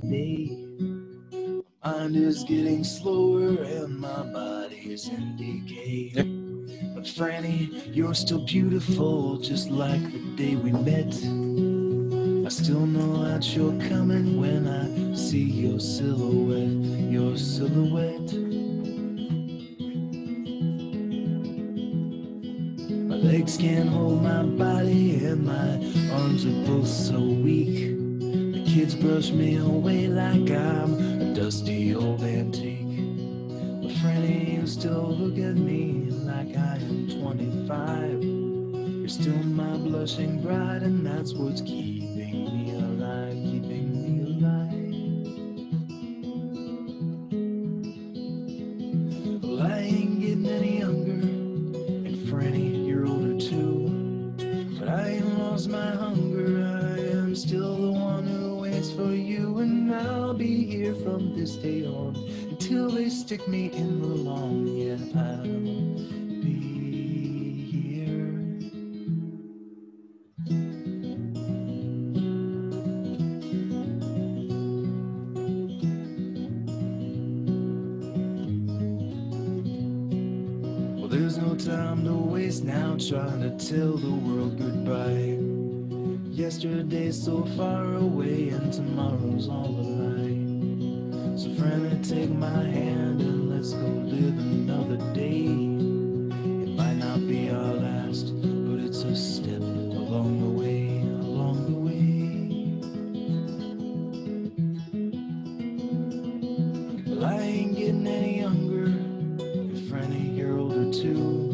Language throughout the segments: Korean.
by day. Mind is getting slower and my body is in decay. But Franny, you're still beautiful, just like the day we met. I still know that you're coming when I see your silhouette, your silhouette. My legs can't hold my body and my arms are both so weak. The kids brush me away like I'm a dusty old antique. But Franny, you still look at me like I am 25. You're still my blushing bride, and that's what's keeping me alive, keeping me alive. Well, I ain't getting any younger, and Franny, you're older too. But I ain't lost my hunger, I am still the one who waits for you. And I'll be here from this day on until they stick me in the lawn. Yeah, I'll be here. Well, there's no time to waste now trying to tell the world goodbye. Yesterday's so far away and tomorrow's all a lie. So Franny, take my hand and let's go live another day. It might not be our last, but it's a step along the way, along the way. Well, I ain't getting any younger, and Franny, you're older too.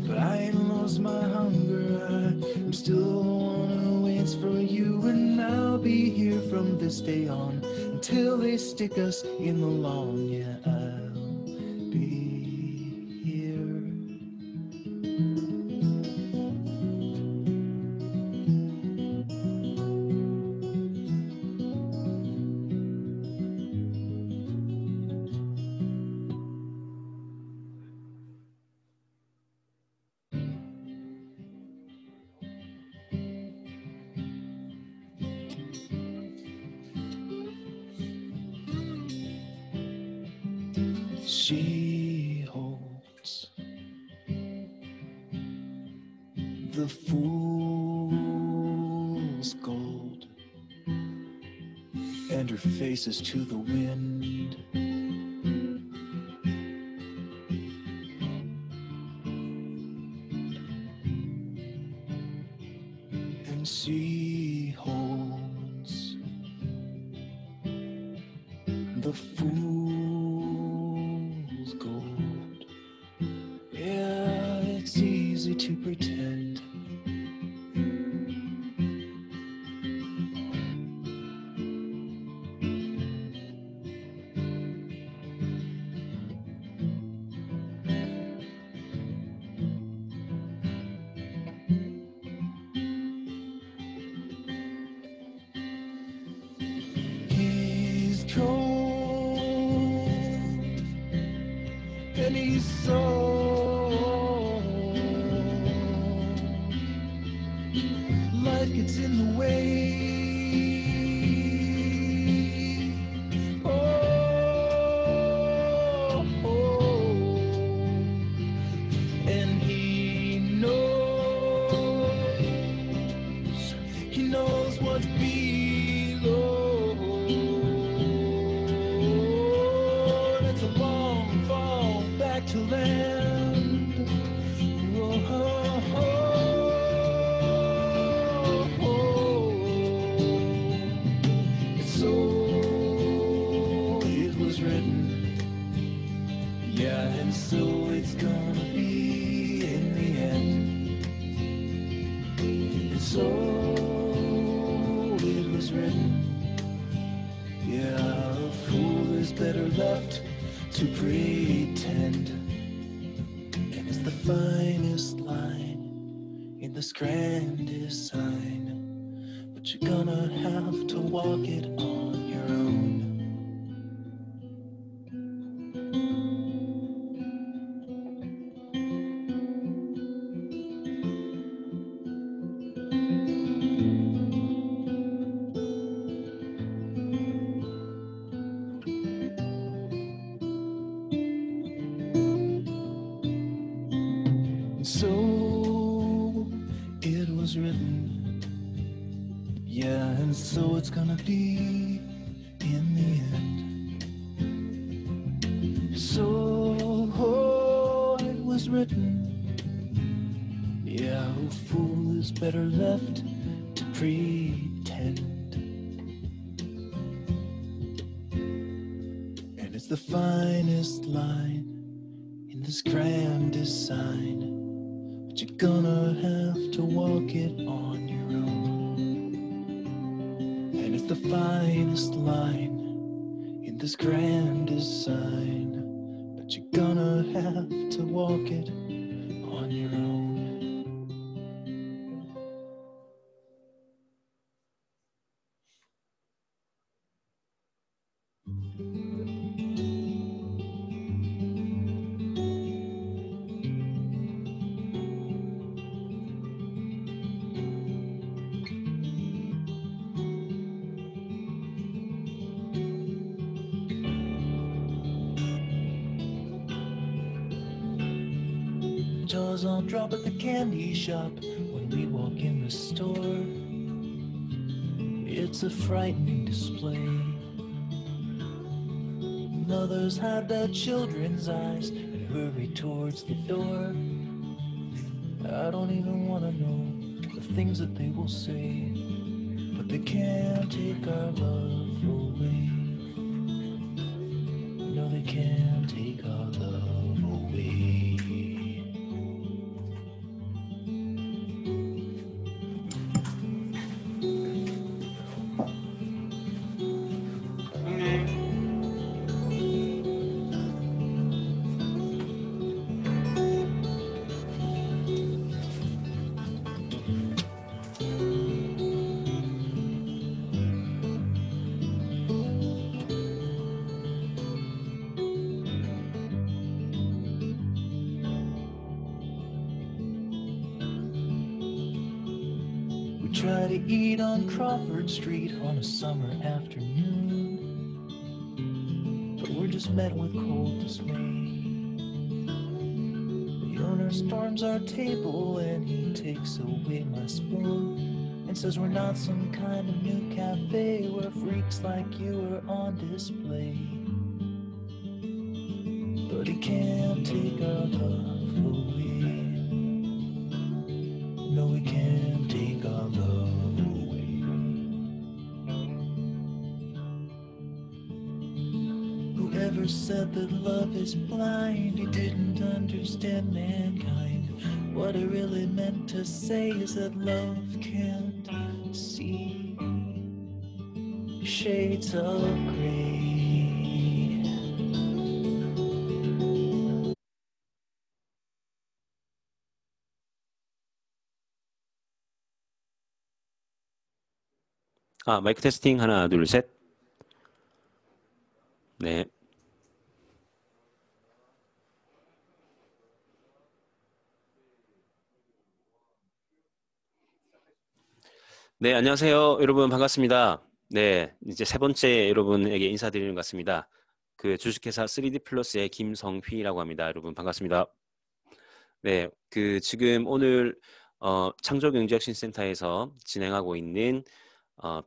But I ain't lost my hunger, I'm still the one who waits for you. And I'll be here from this day on until they stick us in the lawn. Yeah, I'll be here. She holds the fool's gold, and her face is to the wind. And she holds the fool's gold. Yeah, it's easy to pretend. He's cold and he's so life gets in the way. Oh, oh. And he knows what's below. It's a long fall back to land. Oh, oh, oh. So it was written, yeah, and so it's gonna be in the end. And so it was written, yeah, a fool is better left to pretend. And it's the finest line in this grandest sign, but you're gonna have to walk it on your own. was written. Yeah, and so it's gonna be in the end. So it was written. Yeah, a fool is better left to pretend. And it's the finest line in this grand design, but you're gonna have to walk it on your own. And it's the finest line in this grand design, but you're gonna have to walk it on your own. Jaws all drop at the candy shop when we walk in the store. It's a frightening display. Mothers hide their children's eyes and hurry towards the door. I don't even want to know the things that they will say, but they can't take our love away. No, they can't take our love away. We try to eat on Crawford Street on a summer afternoon, but we're just met with cold dismay. The owner storms our table and he takes away my spoon and says we're not some kind of new cafe where freaks like you are on display. But he can't take our love away. No, he can't take our love away. Whoever said that love is blind, he didn't understand mankind. What it really meant to say is that love can't see shades of gray. 마이크 테스팅 하나, 둘, 셋. 네. 네, 안녕하세요. 여러분 반갑습니다. 네, 이제 세 번째 여러분에게 인사드리는 것 같습니다. 그 주식회사 3D 플러스의 김성휘라고 합니다. 여러분 반갑습니다. 네, 그 지금 오늘 창조경제혁신센터에서 진행하고 있는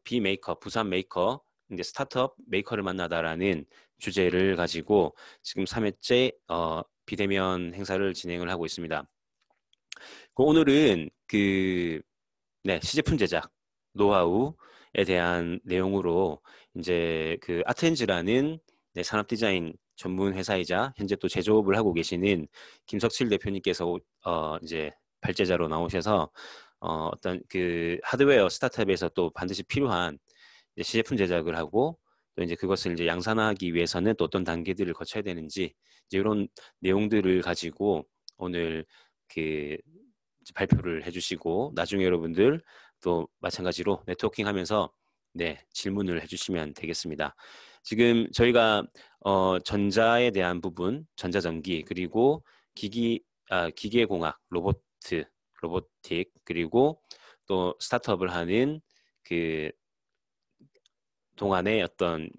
비메이커, 부산 메이커, 이제 스타트업 메이커를 만나다라는 주제를 가지고 지금 3회째 비대면 행사를 진행을 하고 있습니다. 오늘은 시제품 제작 노하우에 대한 내용으로 이제 그 아트엔즈라는 산업 디자인 전문 회사이자 현재 또 제조업을 하고 계시는 김석칠 대표님께서 이제 발제자로 나오셔서 어떤 그 하드웨어 스타트업에서 또 반드시 필요한 이제 시제품 제작을 하고 또 이제 그것을 이제 양산화하기 위해서는 또 어떤 단계들을 거쳐야 되는지 이제 이런 내용들을 가지고 오늘 그 발표를 해주시고 나중에 여러분들 또 마찬가지로 네트워킹하면서 질문을 해주시면 되겠습니다. 지금 저희가 전자에 대한 부분, 전자전기 그리고 기계공학, 로보틱 그리고 또 스타트업을 하는 그 동안에 어떤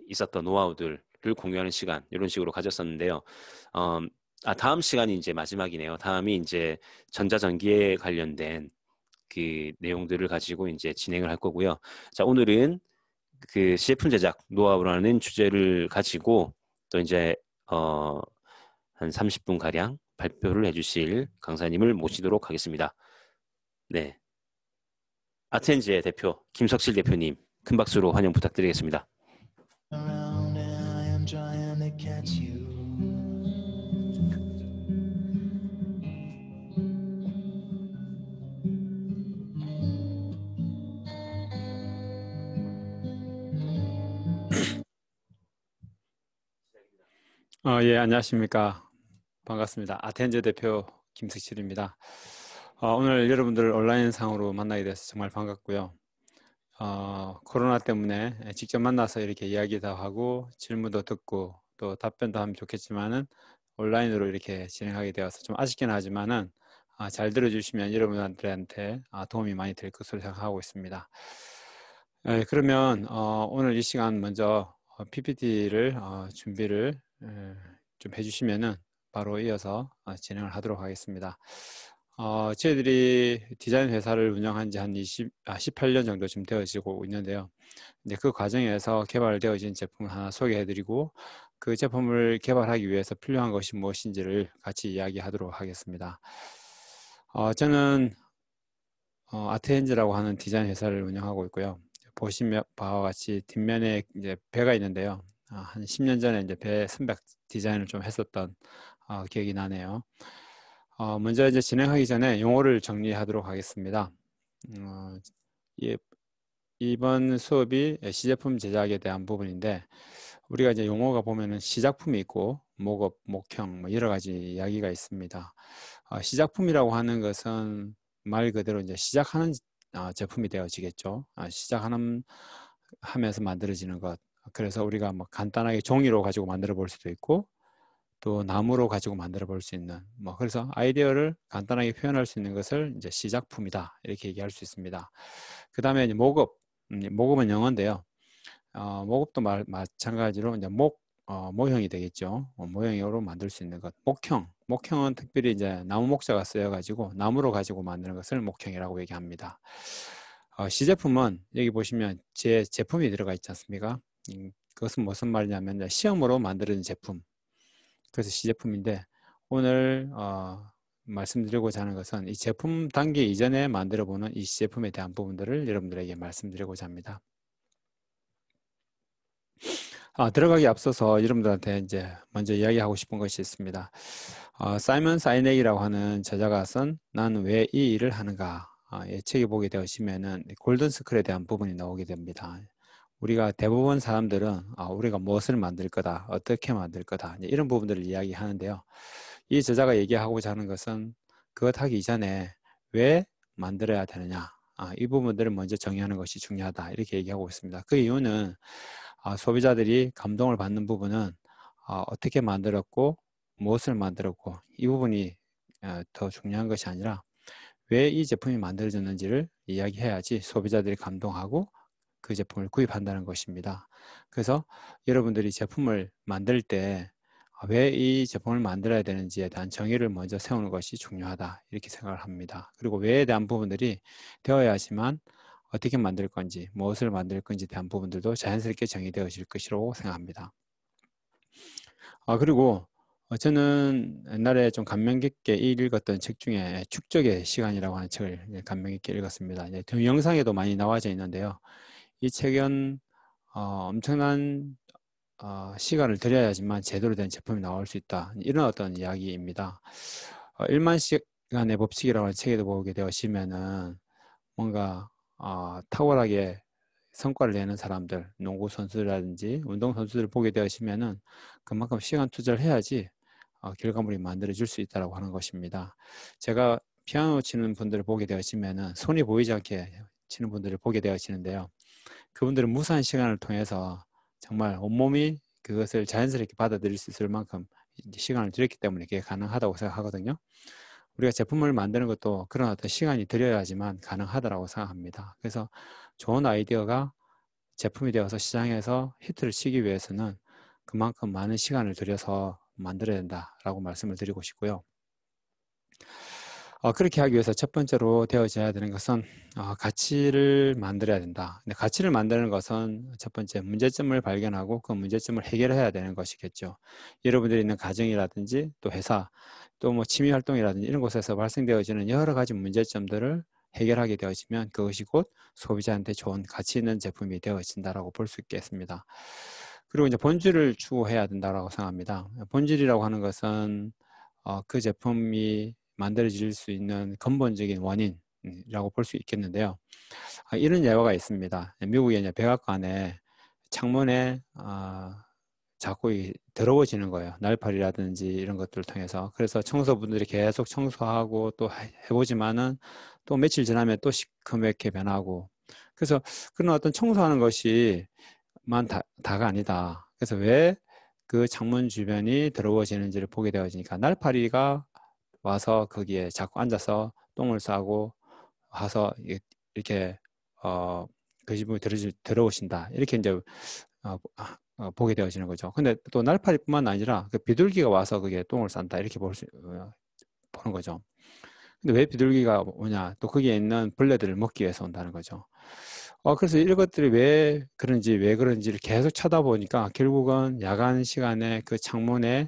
있었던 노하우들을 공유하는 시간 이런 식으로 가졌었는데요. 다음 시간이 이제 마지막이네요. 다음이 이제 전자전기에 관련된 그 내용들을 가지고 이제 진행을 할 거고요. 자, 오늘은 그 시제품 제작 노하우라는 주제를 가지고 또 이제 한 30분 가량 발표를 해주실 강사님을 모시도록 하겠습니다. 네, 아트엔즈의 대표 김석실 대표님 큰 박수로 환영 부탁드리겠습니다. Around and I am trying to catch you. 예, 안녕하십니까. 반갑습니다. 아텐즈 대표 김석실입니다. 오늘 여러분들 온라인상으로 만나게 돼서 정말 반갑고요. 코로나 때문에 직접 만나서 이렇게 이야기도 하고 질문도 듣고 또 답변도 하면 좋겠지만은 온라인으로 이렇게 진행하게 되어서 좀 아쉽긴 하지만은 잘 들어주시면 여러분들한테 도움이 많이 될 것으로 생각하고 있습니다. 그러면 오늘 이 시간 먼저 PPT를 준비를 좀 해주시면은 바로 이어서 진행을 하도록 하겠습니다. 저희들이 디자인 회사를 운영한 지 한 18년 정도 좀 되어지고 있는데요. 이제 그 과정에서 개발되어진 제품을 하나 소개해드리고 그 제품을 개발하기 위해서 필요한 것이 무엇인지를 같이 이야기하도록 하겠습니다. 저는 아트엔즈라고 하는 디자인 회사를 운영하고 있고요. 보시면 바와 같이 뒷면에 이제 배가 있는데요. 한 10년 전에 이제 배 선박 디자인을 좀 했었던 기억이 나네요. 먼저 이제 진행하기 전에 용어를 정리하도록 하겠습니다. 이번 수업이 시제품 제작에 대한 부분인데 우리가 이제 용어가 보면은 시작품이 있고 목업, 목형 뭐 여러 가지 이야기가 있습니다. 시작품이라고 하는 것은 말 그대로 이제 시작하는 제품이 되어지겠죠. 하면서 만들어지는 것. 그래서 우리가 뭐 간단하게 종이로 가지고 만들어 볼 수도 있고 또 나무로 가지고 만들어 볼 수 있는 그래서 아이디어를 간단하게 표현할 수 있는 것을 이제 시작품이다 이렇게 얘기할 수 있습니다. 그 다음에 이제 목업, 목업은 영어인데요. 목업도 마찬가지로 이제 모형이 되겠죠. 모형으로 만들 수 있는 것. 목형은 특별히 이제 나무 목자가 쓰여가지고 나무로 가지고 만드는 것을 목형이라고 얘기합니다. 시제품은 여기 보시면 제품이 들어가 있지 않습니까? 그것은 무슨 말이냐면 시험으로 만드는 제품. 그래서 시제품인데 오늘 말씀드리고자 하는 것은 이 제품 단계 이전에 만들어보는 이 시제품에 대한 부분들을 여러분들에게 말씀드리고자 합니다. 들어가기 앞서서 여러분들한테 이제 먼저 이야기하고 싶은 것이 있습니다. 사이먼 사이넥이라고 하는 저자가 쓴 난 왜 이 일을 하는가 책에 보게 되시면은 골든 스쿨에 대한 부분이 나오게 됩니다. 우리가 대부분 사람들은 우리가 무엇을 만들 거다, 어떻게 만들 거다 이런 부분들을 이야기하는데요. 이 저자가 얘기하고자 하는 것은 그것 하기 이전에 왜 만들어야 되느냐 이 부분들을 먼저 정의하는 것이 중요하다 이렇게 얘기하고 있습니다. 그 이유는 소비자들이 감동을 받는 부분은 어떻게 만들었고 무엇을 만들었고 이 부분이 더 중요한 것이 아니라 왜 이 제품이 만들어졌는지를 이야기해야지 소비자들이 감동하고 그 제품을 구입한다는 것입니다. 그래서 여러분들이 제품을 만들 때 왜 이 제품을 만들어야 되는지에 대한 정의를 먼저 세우는 것이 중요하다 이렇게 생각을 합니다. 그리고 왜에 대한 부분들이 되어야지만 어떻게 만들 건지 무엇을 만들 건지에 대한 부분들도 자연스럽게 정의되어질 것이라고 생각합니다. 그리고 저는 옛날에 좀 감명 깊게 읽었던 책 중에 축적의 시간이라고 하는 책을 감명 깊게 읽었습니다. 동영상에도 많이 나와져 있는데요. 이 책은 엄청난 시간을 들여야지만 제대로 된 제품이 나올 수 있다. 이런 어떤 이야기입니다. 1만 시간의 법칙이라고 하는 책에도 보게 되시면은 뭔가 탁월하게 성과를 내는 사람들, 농구 선수라든지 운동 선수들을 보게 되시면은 그만큼 시간 투자를 해야지 결과물이 만들어질 수 있다고 하는 것입니다. 제가 피아노 치는 분들을 보게 되시면은 손이 보이지 않게 치는 분들을 보게 되시는데요. 그분들은 무수한 시간을 통해서 정말 온몸이 그것을 자연스럽게 받아들일 수 있을 만큼 시간을 들였기 때문에 그게 가능하다고 생각하거든요. 우리가 제품을 만드는 것도 그런 어떤 시간이 들여야지만 가능하다고 생각합니다. 그래서 좋은 아이디어가 제품이 되어서 시장에서 히트를 치기 위해서는 그만큼 많은 시간을 들여서 만들어야 된다라고 말씀을 드리고 싶고요. 그렇게 하기 위해서 첫 번째로 되어져야 되는 것은 가치를 만들어야 된다. 근데 가치를 만드는 것은 첫 번째 문제점을 발견하고 그 문제점을 해결해야 되는 것이겠죠. 여러분들이 있는 가정이라든지 또 회사 또 뭐 취미 활동이라든지 이런 곳에서 발생되어지는 여러 가지 문제점들을 해결하게 되어지면 그것이 곧 소비자한테 좋은 가치 있는 제품이 되어진다라고 볼 수 있겠습니다. 그리고 이제 본질을 추구해야 된다라고 생각합니다. 본질이라고 하는 것은 그 제품이 만들어질 수 있는 근본적인 원인이라고 볼 수 있겠는데요. 이런 예화가 있습니다. 미국의 이제 백악관에 창문에 자꾸 더러워지는 거예요. 날파리라든지 이런 것들을 통해서. 그래서 청소분들이 계속 청소하고 또 해보지만은 또 며칠 지나면 또 시커멓게 변하고. 그래서 그런 어떤 청소하는 것이 다가 아니다. 그래서 왜 그 창문 주변이 더러워지는지를 보게 되어지니까 날파리가 와서 거기에 자꾸 앉아서 똥을 싸고 와서 이렇게 그 집이 더러우신다. 이렇게 이제 보게 되어지는 거죠. 근데 또 날파리뿐만 아니라 그 비둘기가 와서 거기에 똥을 싼다. 이렇게 보는 거죠. 근데 왜 비둘기가 오냐? 또 거기에 있는 벌레들을 먹기 위해서 온다는 거죠. 그래서 이런 것들이 왜 그런지를 계속 찾아보니까 결국은 야간 시간에 그 창문에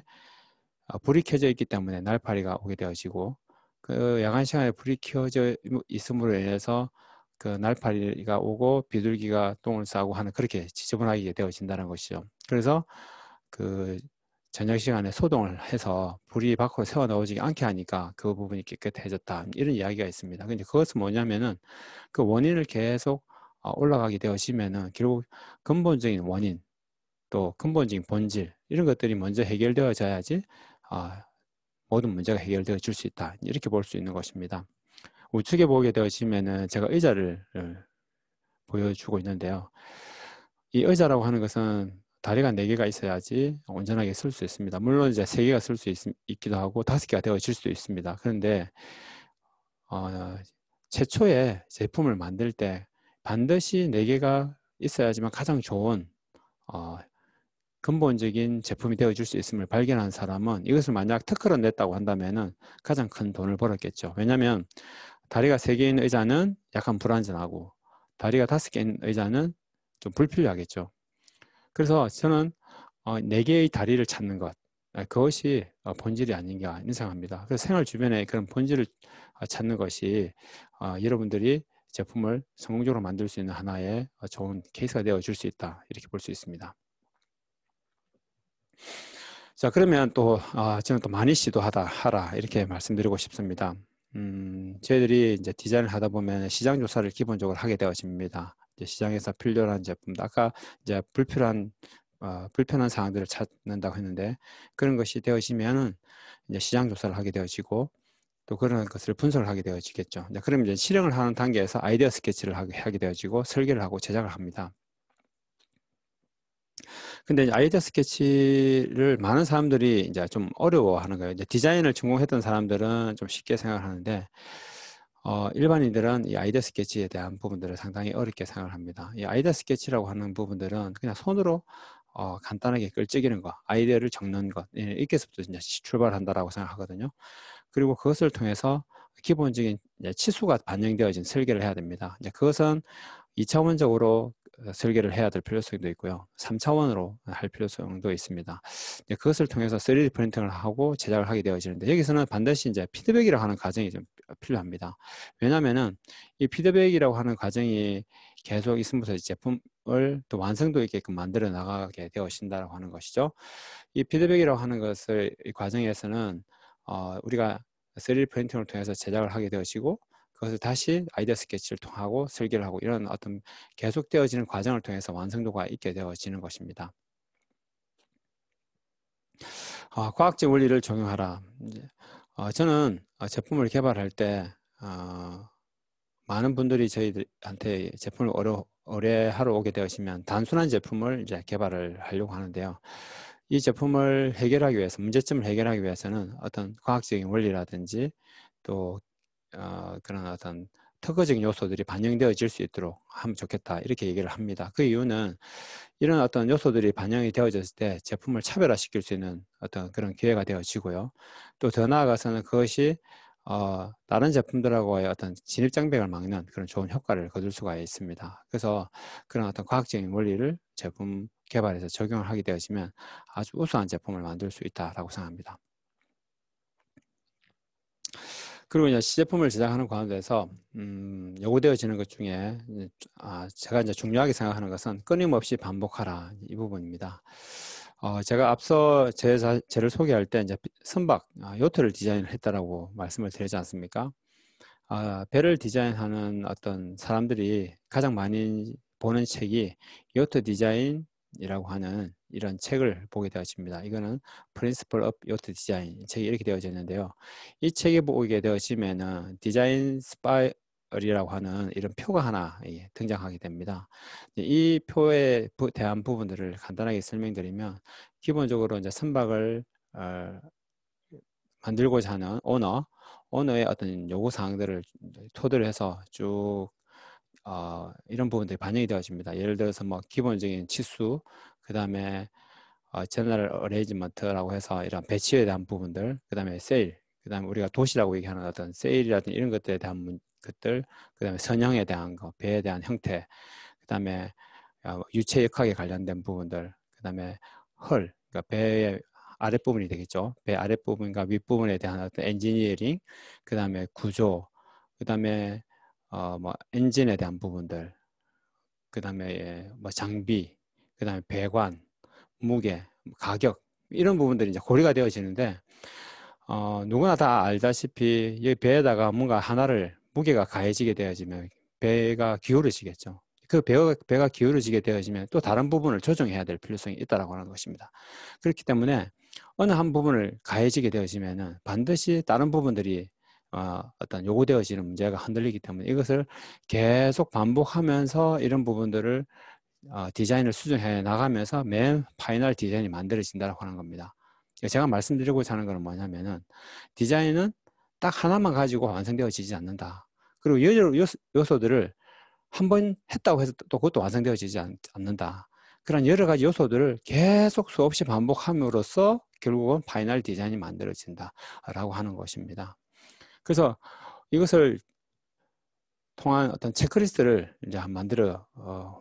불이 켜져 있기 때문에 날파리가 오게 되어지고 그 야간 시간에 불이 켜져 있음으로 인해서 그 날파리가 오고 비둘기가 똥을 싸고 하는 그렇게 지저분하게 되어진다는 것이죠. 그래서 그 저녁 시간에 소동을 해서 불이 밖으로 새어 나오지 않게 하니까 그 부분이 깨끗해졌다. 이런 이야기가 있습니다. 근데 그것은 뭐냐면은 그 원인을 계속 올라가게 되어지면은 결국 근본적인 원인 또 근본적인 본질 이런 것들이 먼저 해결되어져야지 모든 문제가 해결되어 줄 수 있다. 이렇게 볼 수 있는 것입니다. 우측에 보게 되어지면은 제가 의자를 보여주고 있는데요. 이 의자라고 하는 것은 다리가 4개가 있어야지 온전하게 쓸 수 있습니다. 물론 이제 3개가 쓸 수 있기도 하고 5개가 되어질 수도 있습니다. 그런데 최초에 제품을 만들 때 반드시 4개가 있어야지만 가장 좋은 근본적인 제품이 되어줄 수 있음을 발견한 사람은 이것을 만약 특허로 냈다고 한다면은 가장 큰 돈을 벌었겠죠. 왜냐하면 다리가 3개인 의자는 약간 불안전하고 다리가 5개인 의자는 좀 불필요하겠죠. 그래서 저는 4개의 다리를 찾는 것 그것이 본질이 아닌가 생각합니다. 그래서 생활 주변에 그런 본질을 찾는 것이 여러분들이 제품을 성공적으로 만들 수 있는 하나의 좋은 케이스가 되어줄 수 있다 이렇게 볼 수 있습니다. 자, 그러면 또 저는 또 많이 하라 이렇게 말씀드리고 싶습니다. 저희들이 이제 디자인을 하다 보면 시장 조사를 기본적으로 하게 되어집니다. 이제 시장에서 필요한 제품, 아까 이제 불편한 사항들을 찾는다고 했는데 그런 것이 되어지면은 이제 시장 조사를 하게 되어지고 또 그런 것을 분석을 하게 되어지겠죠. 그러면 이제 실행을 하는 단계에서 아이디어 스케치를 하게 되어지고 설계를 하고 제작을 합니다. 근데 아이디어 스케치를 많은 사람들이 이제 좀 어려워하는 거예요. 이제 디자인을 전공했던 사람들은 좀 쉽게 생각하는데 일반인들은 이 아이디어 스케치에 대한 부분들을 상당히 어렵게 생각을 합니다. 이 아이디어 스케치라고 하는 부분들은 그냥 손으로 간단하게 끌적이는 것, 아이디어를 적는 것, 이렇게서부터 이제 출발한다라고 생각하거든요. 그리고 그것을 통해서 기본적인 치수가 반영되어진 설계를 해야 됩니다. 이제 그것은 2차원적으로 설계를 해야 될 필요성도 있고요. 3차원으로 할 필요성도 있습니다. 그것을 통해서 3D 프린팅을 하고 제작을 하게 되어지는데 여기서는 반드시 이제 피드백이라고 하는 과정이 좀 필요합니다. 왜냐하면은 이 피드백이라고 하는 과정이 계속 있으면서 제품을 또 완성도 있게끔 만들어 나가게 되어진다고 하는 것이죠. 이 피드백이라고 하는 것을 이 과정에서는 우리가 3D 프린팅을 통해서 제작을 하게 되어지고 그것을 다시 아이디어 스케치를 통하고 설계를 하고 이런 어떤 계속되어지는 과정을 통해서 완성도가 있게 되어지는 것입니다. 과학적 원리를 적용하라. 저는 제품을 개발할 때 많은 분들이 저희한테 제품을 의뢰하러 오게 되시면 단순한 제품을 이제 개발을 하려고 하는데요. 이 제품을 해결하기 위해서 문제점을 해결하기 위해서는 어떤 과학적인 원리라든지 또 그런 어떤 특허적인 요소들이 반영되어질 수 있도록 하면 좋겠다 이렇게 얘기를 합니다. 그 이유는 이런 어떤 요소들이 반영이 되어졌을 때 제품을 차별화시킬 수 있는 어떤 그런 기회가 되어지고요. 또 더 나아가서는 그것이 다른 제품들하고의 어떤 진입장벽을 막는 그런 좋은 효과를 거둘 수가 있습니다. 그래서 그런 어떤 과학적인 원리를 제품 개발에서 적용을 하게 되어지면 아주 우수한 제품을 만들 수 있다라고 생각합니다. 그리고 이제 시제품을 제작하는 과정에서 요구되어지는 것 중에 제가 이제 중요하게 생각하는 것은 끊임없이 반복하라, 이 부분입니다. 제가 앞서 제를 소개할 때 이제 선박, 요트를 디자인을 했다라고 말씀을 드리지 않습니까? 배를 디자인하는 어떤 사람들이 가장 많이 보는 책이 요트 디자인이라고 하는 이런 책을 보게 되어집니다. 이거는 Principle of Yacht Design 책이 이렇게 되어져 있는데요. 이 책에 보게 되어지면은 디자인 스파이럴이라고 하는 이런 표가 하나 등장하게 됩니다. 이 표에 대한 부분들을 간단하게 설명드리면, 기본적으로 이제 선박을 만들고자 하는 오너의 어떤 요구 사항들을 토대로 해서 쭉 이런 부분들이 반영이 되어집니다. 예를 들어서 뭐 기본적인 치수, 그 다음에 제너럴 어레이지먼트라고 해서 이런 배치에 대한 부분들, 그 다음에 세일, 그 다음에 우리가 도시라고 얘기하는 어떤 세일이라든지 이런 것들에 대한 것들, 그 다음에 선형에 대한 거, 배에 대한 형태, 그 다음에 유체 역학에 관련된 부분들, 그 다음에 헐, 그러니까 배의 아랫부분이 되겠죠. 배 아랫부분과 윗부분에 대한 어떤 엔지니어링, 그 다음에 구조, 그 다음에 뭐 엔진에 대한 부분들, 그 다음에 뭐 장비, 그 다음에 배관, 무게, 가격, 이런 부분들이 이제 고려가 되어지는데, 누구나 다 알다시피 이 배에다가 뭔가 하나를 무게가 가해지게 되어지면 배가 기울어지겠죠. 그 배가 기울어지게 되어지면 또 다른 부분을 조정해야 될 필요성이 있다라고 하는 것입니다. 그렇기 때문에 어느 한 부분을 가해지게 되어지면은 반드시 다른 부분들이 어떤 요구되어지는 문제가 흔들리기 때문에 이것을 계속 반복하면서 이런 부분들을 디자인을 수정해 나가면서 맨 파이널 디자인이 만들어진다고 하는 겁니다. 제가 말씀드리고자 하는 것은 뭐냐면은, 디자인은 딱 하나만 가지고 완성되어지지 않는다. 그리고 여러 요소들을 한 번 했다고 해서 또 그것도 완성되어지지 않는다. 그런 여러 가지 요소들을 계속 수없이 반복함으로써 결국은 파이널 디자인이 만들어진다라고 하는 것입니다. 그래서 이것을 통한 어떤 체크리스트를 이제 만들어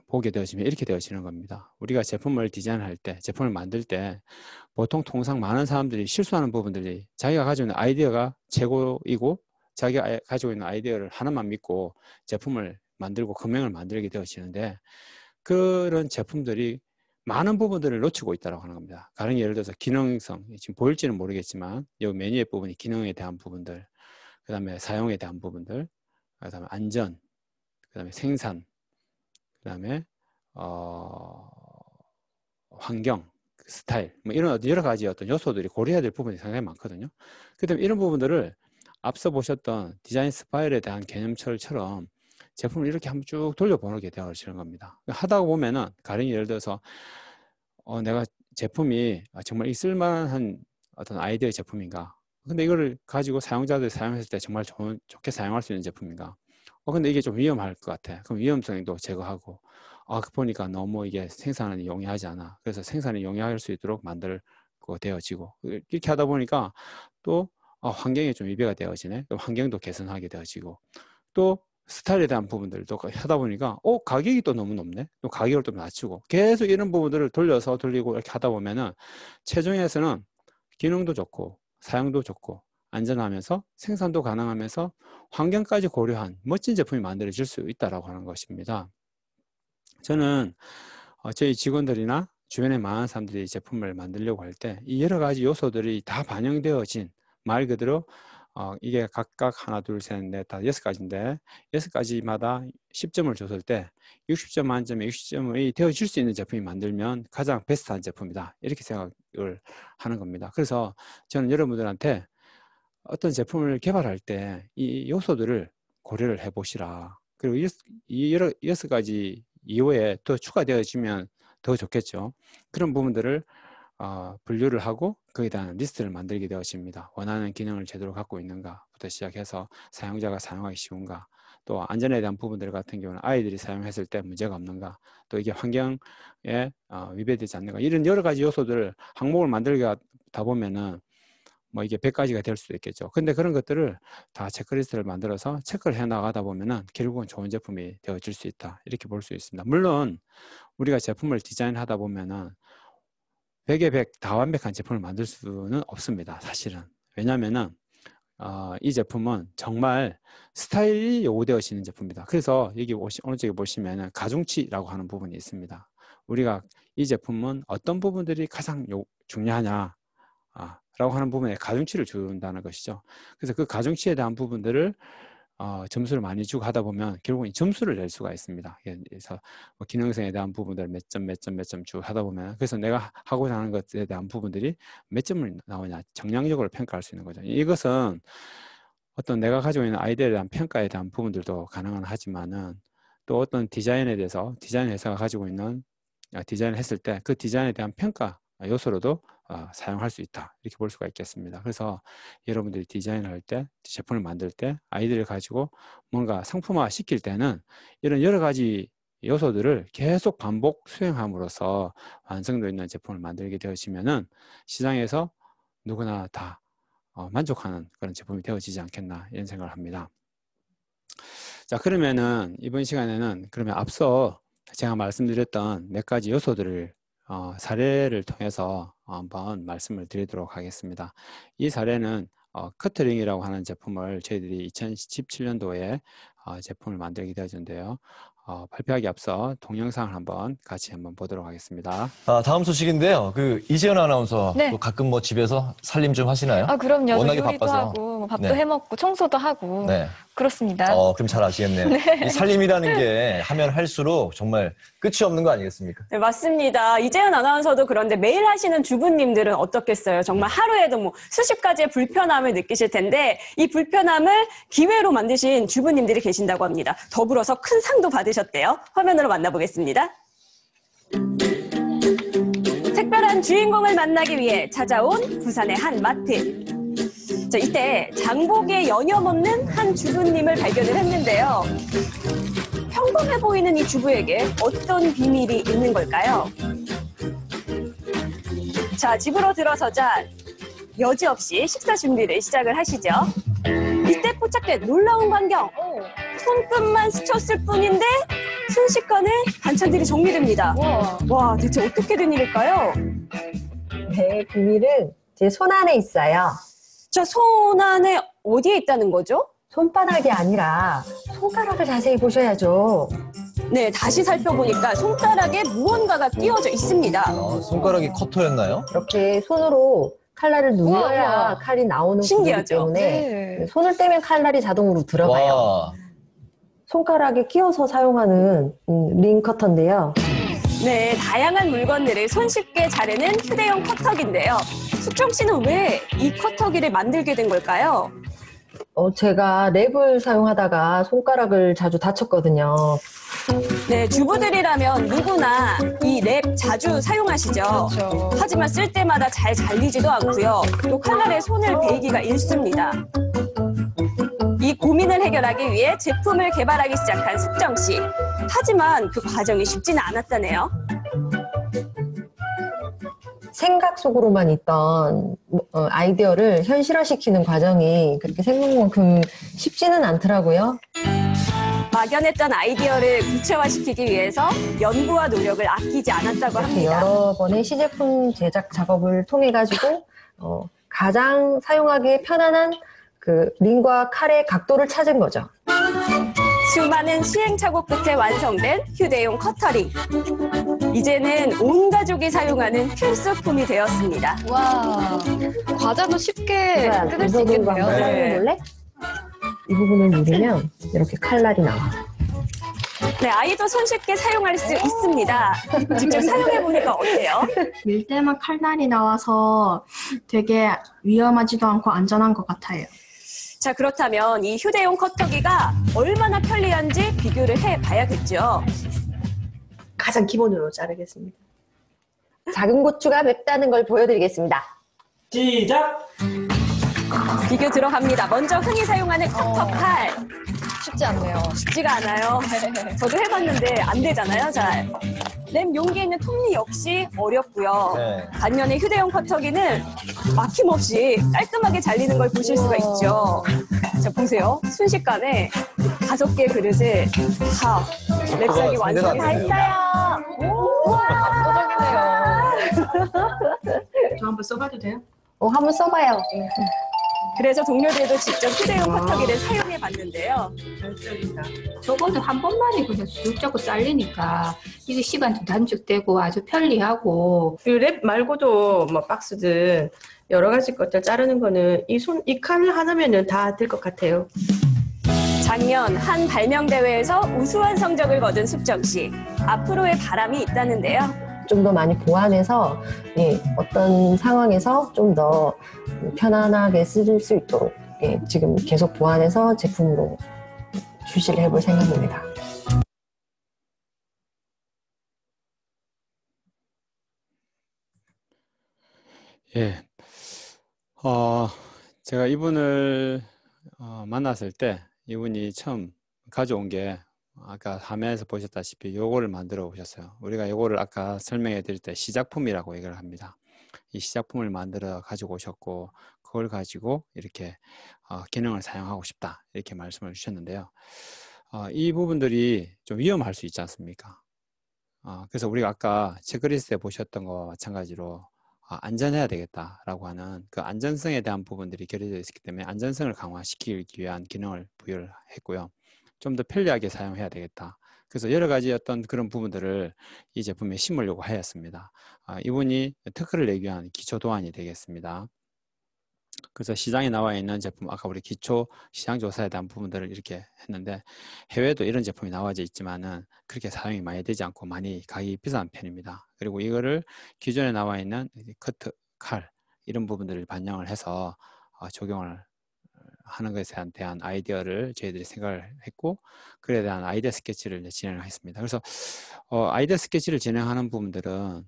보게 되어지면 이렇게 되어지는 겁니다. 우리가 제품을 디자인할 때, 제품을 만들 때 보통 통상 많은 사람들이 실수하는 부분들이, 자기가 가지고 있는 아이디어가 최고이고 자기가 가지고 있는 아이디어를 하나만 믿고 제품을 만들고 금형을 만들게 되어지는데, 그런 제품들이 많은 부분들을 놓치고 있다고 하는 겁니다. 가령 예를 들어서 기능성, 지금 보일지는 모르겠지만 이 메뉴의 부분이 기능에 대한 부분들, 그 다음에 사용에 대한 부분들, 그 다음에 안전, 그 다음에 생산, 그 다음에 환경, 스타일, 뭐 이런 여러 가지 어떤 요소들이 고려해야 될 부분이 상당히 많거든요. 그 다음에 이런 부분들을 앞서 보셨던 디자인 스파일에 대한 개념처럼 제품을 이렇게 한번 쭉 돌려보게 되어지는 겁니다. 하다 보면은 가령 예를 들어서 내가 제품이 정말 있을만한 어떤 아이디어의 제품인가? 근데 이거를 가지고 사용자들이 사용했을 때 정말 좋게 사용할 수 있는 제품인가? 근데 이게 좀 위험할 것 같아. 그럼 위험성도 제거하고, 보니까 너무 이게 생산을 용이하지 않아. 그래서 생산을 용이할 수 있도록 만들고 되어지고, 이렇게 하다 보니까 또 환경에 좀 위배가 되어지네. 환경도 개선하게 되어지고, 또 스타일에 대한 부분들도 하다 보니까 가격이 또 너무 높네. 또 가격을 좀 낮추고 계속 이런 부분들을 돌리고 이렇게 하다 보면은 최종에서는 기능도 좋고 사용도 좋고 안전하면서 생산도 가능하면서 환경까지 고려한 멋진 제품이 만들어질 수 있다라고 하는 것입니다. 저는 저희 직원들이나 주변에 많은 사람들이 제품을 만들려고 할 때 이 여러 가지 요소들이 다 반영되어진, 말 그대로 이게 각각 하나, 둘, 셋, 넷, 다 6가지인데 6가지마다 10점을 줬을 때 60점 만점에 60점이 되어질 수 있는 제품이 만들면 가장 베스트한 제품이다, 이렇게 생각을 하는 겁니다. 그래서 저는 여러분들한테 어떤 제품을 개발할 때 이 요소들을 고려를 해보시라. 그리고 이 6가지 이후에 더 추가되어지면 더 좋겠죠. 그런 부분들을 분류를 하고 거기에 대한 리스트를 만들게 되어집니다. 원하는 기능을 제대로 갖고 있는가부터 시작해서 사용자가 사용하기 쉬운가, 또 안전에 대한 부분들 같은 경우는 아이들이 사용했을 때 문제가 없는가, 또 이게 환경에 위배되지 않는가, 이런 여러 가지 요소들을 항목을 만들게 하다 보면은 뭐 이게 100가지가 될 수도 있겠죠. 근데 그런 것들을 다 체크리스트를 만들어서 체크를 해 나가다 보면은 결국은 좋은 제품이 되어질 수 있다. 이렇게 볼 수 있습니다. 물론 우리가 제품을 디자인하다 보면은 100에 100 다 완벽한 제품을 만들 수는 없습니다. 사실은. 왜냐면은 이 제품은 정말 스타일이 요구되어지는 제품입니다. 그래서 여기 오른쪽에 보시면은 가중치라고 하는 부분이 있습니다. 우리가 이 제품은 어떤 부분들이 가장 중요하냐 라고 하는 부분에 가중치를 준다는 것이죠. 그래서 그 가중치에 대한 부분들을 점수를 많이 주고 하다 보면 결국은 점수를 낼 수가 있습니다. 그래서 뭐 기능성에 대한 부분들 몇 점 쭉 하다 보면 그래서 내가 하고자 하는 것에 대한 부분들이 몇 점을 나오냐 정량적으로 평가할 수 있는 거죠. 이것은 어떤 내가 가지고 있는 아이디어에 대한 평가에 대한 부분들도 가능은 하지만은 또 어떤 디자인에 대해서 디자인 회사가 가지고 있는 디자인을 했을 때 그 디자인에 대한 평가 요소로도 사용할 수 있다 이렇게 볼 수가 있겠습니다. 그래서 여러분들이 디자인을 할 때 제품을 만들 때 아이디어를 가지고 뭔가 상품화 시킬 때는 이런 여러 가지 요소들을 계속 반복 수행함으로써 완성도 있는 제품을 만들게 되어지면은 시장에서 누구나 다 만족하는 그런 제품이 되어지지 않겠나 이런 생각을 합니다. 자, 그러면은 이번 시간에는 그러면 앞서 제가 말씀드렸던 몇 가지 요소들을 사례를 통해서 한번 말씀을 드리도록 하겠습니다. 이 사례는 커터링이라고 하는 제품을 저희들이 2017년도에 제품을 만들게 되었는데요. 발표하기 앞서 동영상을 같이 한번 보도록 하겠습니다. 다음 소식인데요. 그 이재현 아나운서 네. 또 가끔 뭐 집에서 살림 좀 하시나요? 그럼요. 워낙에 요리도 바빠서. 하고 뭐 밥도 네. 해먹고 청소도 하고 네. 그렇습니다. 그럼 잘 아시겠네요. 이 살림이라는 게 하면 할수록 정말 끝이 없는 거 아니겠습니까? 네, 맞습니다. 이재현 아나운서도 그런데 매일 하시는 주부님들은 어떻겠어요? 정말 하루에도 뭐 수십 가지의 불편함을 느끼실 텐데 이 불편함을 기회로 만드신 주부님들이 계신다고 합니다. 더불어서 큰 상도 받으셨대요. 화면으로 만나보겠습니다. 특별한 주인공을 만나기 위해 찾아온 부산의 한 마트. 자, 이때 장보기에 여념없는 한 주부님을 발견을 했는데요. 평범해 보이는 이 주부에게 어떤 비밀이 있는 걸까요? 자, 집으로 들어서자 여지없이 식사 준비를 시작을 하시죠. 이때 포착된 놀라운 광경. 손끝만 스쳤을 뿐인데 순식간에 반찬들이 정리됩니다. 와, 대체 어떻게 된 일일까요? 네, 비밀은 제 손 안에 있어요. 저 손 안에 어디에 있다는 거죠? 손바닥이 아니라 손가락을 자세히 보셔야죠. 네, 다시 살펴보니까 손가락에 무언가가 끼워져 있습니다. 손가락이 커터였나요? 이렇게 손으로 칼날을 눌러야 우와. 칼이 나오는 구조이기 신기하죠? 때문에 네. 손을 떼면 칼날이 자동으로 들어가요. 와. 손가락에 끼워서 사용하는 링 커터인데요. 네, 다양한 물건들을 손쉽게 자르는 휴대용 커터기인데요. 숙정 씨는 왜 이 커터기를 만들게 된 걸까요? 제가 랩을 사용하다가 손가락을 자주 다쳤거든요. 네, 주부들이라면 누구나 이 랩 자주 사용하시죠. 그렇죠. 하지만 쓸 때마다 잘 잘리지도 않고요. 또 칼날에 손을 베이기가 일쑤입니다. 이 고민을 해결하기 위해 제품을 개발하기 시작한 숙정 씨. 하지만 그 과정이 쉽지는 않았다네요. 생각 속으로만 있던 아이디어를 현실화시키는 과정이 그렇게 생각만큼 쉽지는 않더라고요. 막연했던 아이디어를 구체화시키기 위해서 연구와 노력을 아끼지 않았다고 이렇게 합니다. 여러 번의 시제품 제작 작업을 통해 가지고 가장 사용하기 편안한 그 링과 칼의 각도를 찾은 거죠. 수많은 시행착오 끝에 완성된 휴대용 커터링. 이제는 온 가족이 사용하는 필수품이 되었습니다. 와, 과자도 쉽게 뜯을 수 이거 있겠네요. 한번 사용해볼래? 이 부분을 누르면 이렇게 칼날이 나와. 네, 아이도 손쉽게 사용할 수 있습니다. 직접 사용해보니까 어때요? 밀 때만 칼날이 나와서 되게 위험하지도 않고 안전한 것 같아요. 자, 그렇다면 이 휴대용 커터기가 얼마나 편리한지 비교를 해봐야겠죠. 가장 기본으로 자르겠습니다. 작은 고추가 맵다는 걸 보여드리겠습니다. 시작! 비교 들어갑니다. 먼저 흔히 사용하는 커터 칼. 쉽지 않네요. 쉽지가 않아요. 저도 해봤는데 안 되잖아요, 잘. 램 용기에 있는 톱니 역시 어렵고요. 네. 반면에 휴대용 퍼터기는 막힘없이 깔끔하게 잘리는 걸 보실 수가 있죠. 자, 보세요. 순식간에 5개의 그릇을 다 랩삭이 완성이 됐어요. 저 한번 써봐도 돼요? 한번 써봐요. 그래서 동료들도 직접 휴대용 퍼터기를 사용해 봤는데요. 적어도 한 번만에 그냥 쑥 잡고 잘리니까 이게 시간도 단축되고 아주 편리하고. 랩 말고도 뭐 박스든 여러 가지 것들 자르는 거는 이 칼 하나면은 다 될 것 같아요. 작년 한 발명 대회에서 우수한 성적을 거둔 숙정 씨. 앞으로의 바람이 있다는데요. 좀 더 많이 보완해서 어떤 상황에서 좀 더 편안하게 쓸 수 있도록 지금 계속 보완해서 제품으로 출시를 해볼 생각입니다. 예, 제가 이분을 만났을 때 이분이 처음 가져온 게 아까 화면에서 보셨다시피 요거를 만들어 오셨어요. 우리가 요거를 아까 설명해 드릴 때 시작품이라고 얘기를 합니다. 이 시작품을 만들어 가지고 오셨고 그걸 가지고 이렇게 기능을 사용하고 싶다 이렇게 말씀을 주셨는데요. 이 부분들이 좀 위험할 수 있지 않습니까? 그래서 우리가 아까 체크리스트에 보셨던 것과 마찬가지로 안전해야 되겠다라고 하는 그 안전성에 대한 부분들이 결여져 있기 때문에 안전성을 강화시키기 위한 기능을 부여를 했고요. 좀 더 편리하게 사용해야 되겠다. 그래서 여러 가지 어떤 그런 부분들을 이 제품에 심으려고 하였습니다. 이분이 특허를 내기 위한 기초 도안이 되겠습니다. 그래서 시장에 나와 있는 제품, 아까 우리 기초 시장 조사에 대한 부분들을 이렇게 했는데 해외에도 이런 제품이 나와져 있지만은 그렇게 사용이 많이 되지 않고 많이 가격이 비싼 편입니다. 그리고 이거를 기존에 나와 있는 커트, 칼 이런 부분들을 반영을 해서 적용을 하는 것에 대한 아이디어를 저희들이 생각을 했고 그에 대한 아이디어 스케치를 진행을 했습니다. 그래서 아이디어 스케치를 진행하는 부분들은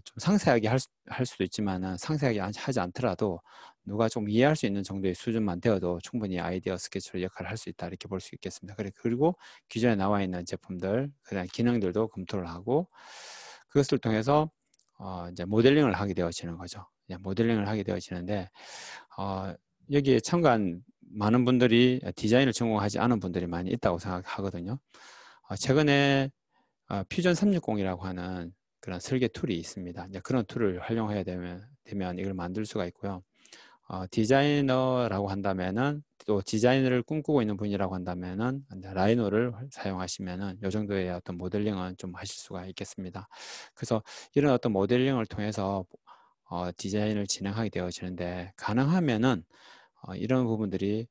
좀 상세하게 할 수도 있지만 상세하게 하지 않더라도 누가 좀 이해할 수 있는 정도의 수준만 되어도 충분히 아이디어 스케치로 역할을 할 수 있다 이렇게 볼 수 있겠습니다. 그리고 기존에 나와 있는 제품들 그다음 기능들도 검토를 하고 그것을 통해서 이제 모델링을 하게 되어지는 거죠. 모델링을 하게 되어지는데 여기에 참가한 많은 분들이 디자인을 전공하지 않은 분들이 많이 있다고 생각하거든요. 최근에 퓨전 360이라고 하는 그런 설계 툴이 있습니다. 이제 그런 툴을 활용해야 되면 이걸 만들 수가 있고요. 디자이너라고 한다면은 또 디자이너를 꿈꾸고 있는 분이라고 한다면은 라이노를 사용하시면은 이 정도의 어떤 모델링은 좀 하실 수가 있겠습니다. 그래서 이런 어떤 모델링을 통해서 디자인을 진행하게 되어지는데 가능하면은 이런 부분들이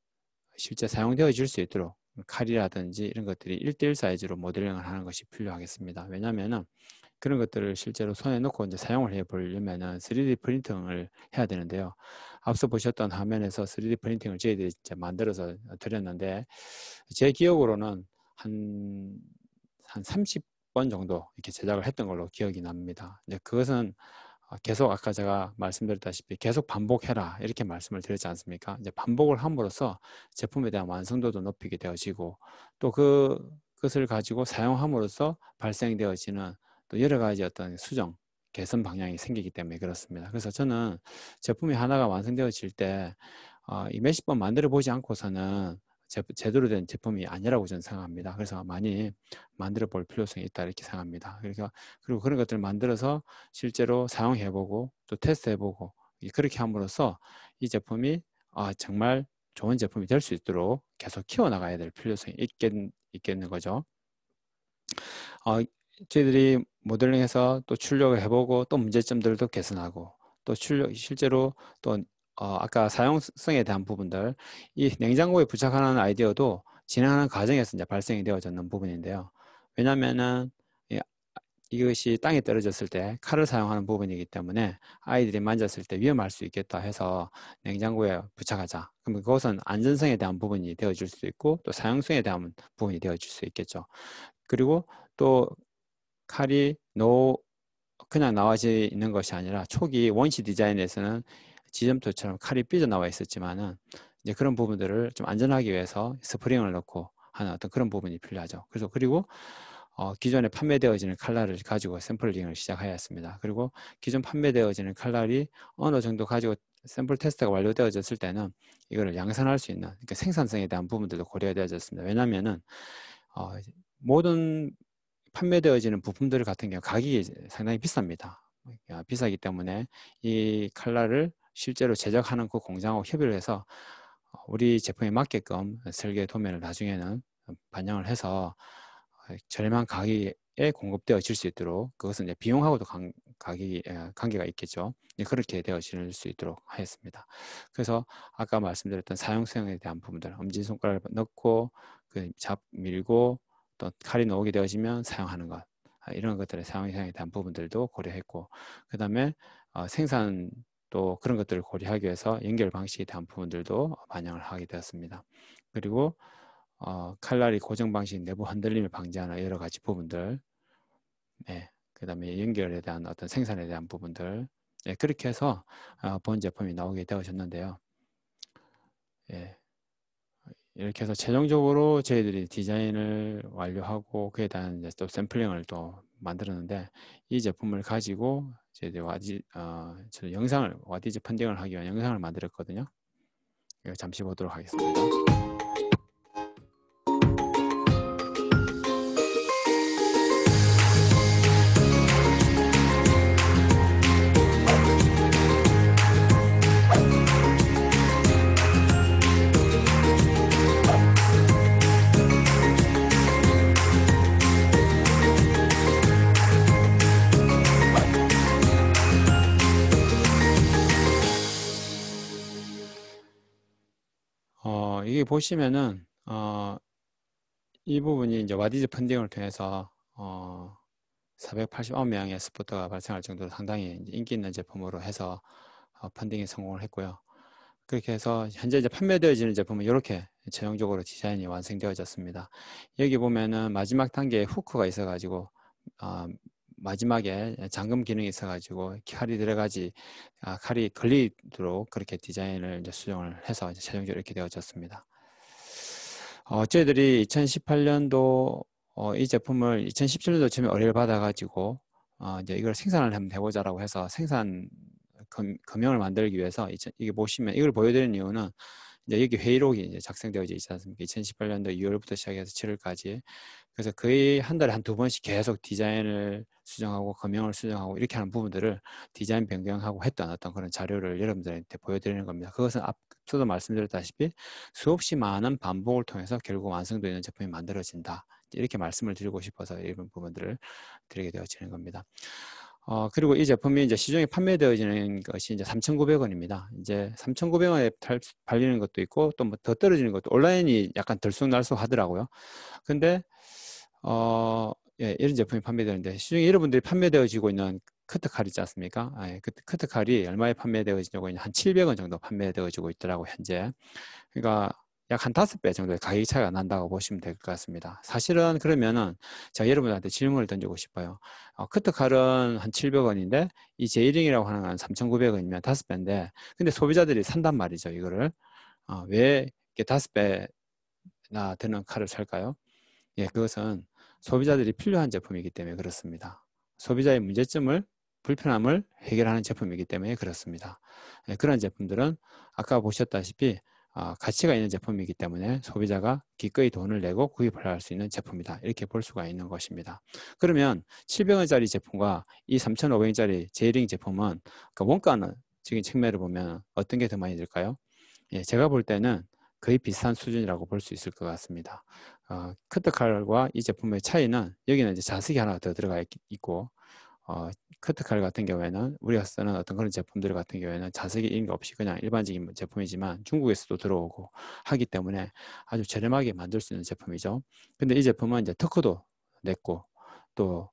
실제 사용되어질 수 있도록 칼이라든지 이런 것들이 1:1 사이즈로 모델링을 하는 것이 필요하겠습니다. 왜냐하면은 그런 것들을 실제로 손에 놓고 이제 사용을 해 보려면은 3D 프린팅을 해야 되는데요. 앞서 보셨던 화면에서 3D 프린팅을 저희들이 이제 만들어서 드렸는데 제 기억으로는 한 30번 정도 이렇게 제작을 했던 걸로 기억이 납니다. 이제 그것은 계속 아까 제가 말씀드렸다시피 계속 반복해라 이렇게 말씀을 드렸지 않습니까? 이제 반복을 함으로써 제품에 대한 완성도도 높이게 되어지고 또 그것을 가지고 사용함으로써 발생되어지는 또 여러 가지 어떤 수정, 개선 방향이 생기기 때문에 그렇습니다. 그래서 저는 제품이 하나가 완성되어질 때 이 몇십 번 만들어 보지 않고서는 제대로 된 제품이 아니라고 저는 생각합니다. 그래서 많이 만들어 볼 필요성이 있다 이렇게 생각합니다. 그리고 그런 것들을 만들어서 실제로 사용해보고 또 테스트해보고 그렇게 함으로써 이 제품이 정말 좋은 제품이 될 수 있도록 계속 키워나가야 될 필요성이 있겠는 거죠. 저희들이 모델링해서 또 출력을 해보고 또 문제점들도 개선하고 또 실제로 또 아까 사용성에 대한 부분들 이 냉장고에 부착하는 아이디어도 진행하는 과정에서 이제 발생이 되어졌는 부분인데요. 왜냐하면은 이것이 땅에 떨어졌을 때 칼을 사용하는 부분이기 때문에 아이들이 만졌을 때 위험할 수 있겠다 해서 냉장고에 부착하자. 그러면 그것은 안전성에 대한 부분이 되어줄 수 있고 또 사용성에 대한 부분이 되어줄 수 있겠죠. 그리고 또 칼이 그냥 나와져 있는 것이 아니라 초기 원시 디자인에서는 지점토처럼 칼이 삐져나와 있었지만은 이제 그런 부분들을 좀 안전하기 위해서 스프링을 넣고 하는 어떤 그런 부분이 필요하죠. 그리고 기존에 판매되어지는 칼날을 가지고 샘플링을 시작하였습니다. 그리고 기존 판매되어지는 칼날이 어느 정도 가지고 샘플 테스트가 완료되어졌을 때는 이거를 양산할 수 있는, 그러니까 생산성에 대한 부분들도 고려되어졌습니다. 왜냐하면은 모든 판매되어지는 부품들 같은 경우 가격이 상당히 비쌉니다. 비싸기 때문에 이 칼날을 실제로 제작하는 그 공장하고 협의를 해서 우리 제품에 맞게끔 설계 도면을 나중에는 반영을 해서 저렴한 가격에 공급되어질 수 있도록, 그것은 이제 비용하고도 가격이 관계가 있겠죠. 그렇게 되어질 수 있도록 하였습니다. 그래서 아까 말씀드렸던 사용성에 대한 부분들, 엄지손가락을 넣고 밀고 또 칼이 나오게 되어지면 사용하는 것, 이런 것들의 사용성에 대한 부분들도 고려했고, 그 다음에 생산 또 그런 것들을 고려하기 위해서 연결 방식에 대한 부분들도 반영을 하게 되었습니다. 그리고 칼날이 고정 방식, 내부 흔들림을 방지하는 여러 가지 부분들, 그 다음에 연결에 대한 어떤 생산에 대한 부분들, 그렇게 해서 본 제품이 나오게 되어졌는데요. 이렇게 해서 최종적으로 저희들이 디자인을 완료하고 그에 대한 이제 또 샘플링을 또 만들었는데, 이 제품을 가지고 저희들이 와디즈 펀딩을 하기 위한 영상을 만들었거든요. 이거 잠시 보도록 하겠습니다. 이게 보시면은 이 부분이 이제 와디즈 펀딩을 통해서 489명의 스포터가 발생할 정도로 상당히 인기 있는 제품으로 해서 펀딩에 성공을 했고요. 그렇게 해서 현재 이제 판매되어지는 제품은 이렇게 최종적으로 디자인이 완성되어졌습니다. 여기 보면은 마지막 단계에 후크가 있어가지고 마지막에 잠금 기능이 있어가지고 칼이 들어가지 칼이 걸리도록 그렇게 디자인을 이제 수정을 해서 이제 최종적으로 이렇게 되어졌습니다. 저희들이 2018년도 이 제품을 2017년도 처음에 의뢰를 받아가지고 이제 이걸 생산을 한번 해보자라고 해서 생산 금형을 만들기 위해서 이게 보시면 이걸 보여드리는 이유는 이제 여기 회의록이 이제 작성되어져 있지 않습니까? 2018년도 2월부터 시작해서 7월까지. 그래서 거의 한 달에 한 2번씩 계속 디자인을 수정하고 금형을 수정하고 이렇게 하는 부분들을 디자인 변경하고 했던 어떤 그런 자료를 여러분들한테 보여드리는 겁니다. 그것은 앞서도 말씀드렸다시피 수없이 많은 반복을 통해서 결국 완성되는 제품이 만들어진다. 이렇게 말씀을 드리고 싶어서 이런 부분들을 드리게 되어지는 겁니다. 그리고 이 제품이 이제 시중에 판매되어지는 것이 이제 3,900원입니다. 이제 3,900원에 팔리는 것도 있고 또 뭐 더 떨어지는 것도, 온라인이 약간 들쑥날쑥 하더라고요. 근데 이런 제품이 판매되는데 시중에 여러분들이 판매되어지고 있는 커트칼 있지 않습니까? 커트칼이 얼마에 판매되어지고 있냐, 한 700원 정도 판매되어지고 있더라고 현재. 그러니까 약 한 5배 정도의 가격 차이가 난다고 보시면 될 것 같습니다. 사실은 그러면은 제가 여러분한테 질문을 던지고 싶어요. 커트칼은 한 700원인데 이 제이링이라고 하는 건 3,900원이면 5배인데 근데 소비자들이 산단 말이죠. 이거를 왜 이렇게 5배나 되는 칼을 살까요? 그것은 소비자들이 필요한 제품이기 때문에 그렇습니다. 소비자의 문제점을, 불편함을 해결하는 제품이기 때문에 그렇습니다. 그런 제품들은 아까 보셨다시피 가치가 있는 제품이기 때문에 소비자가 기꺼이 돈을 내고 구입을 할 수 있는 제품이다. 이렇게 볼 수가 있는 것입니다. 그러면 700원짜리 제품과 이 3,500원짜리 제이링 제품은 그 원가는 지금 측면을 보면 어떤 게 더 많이 들까요? 제가 볼 때는 거의 비슷한 수준이라고 볼 수 있을 것 같습니다. 커트칼과 이 제품의 차이는 여기는 이제 자석이 하나 더 들어가 있고 커트칼 같은 경우에는 우리가 쓰는 어떤 그런 제품들 같은 경우에는 자석이 있는 게 없이 그냥 일반적인 제품이지만 중국에서도 들어오고 하기 때문에 아주 저렴하게 만들 수 있는 제품이죠. 근데 이 제품은 이제 특허도 냈고 또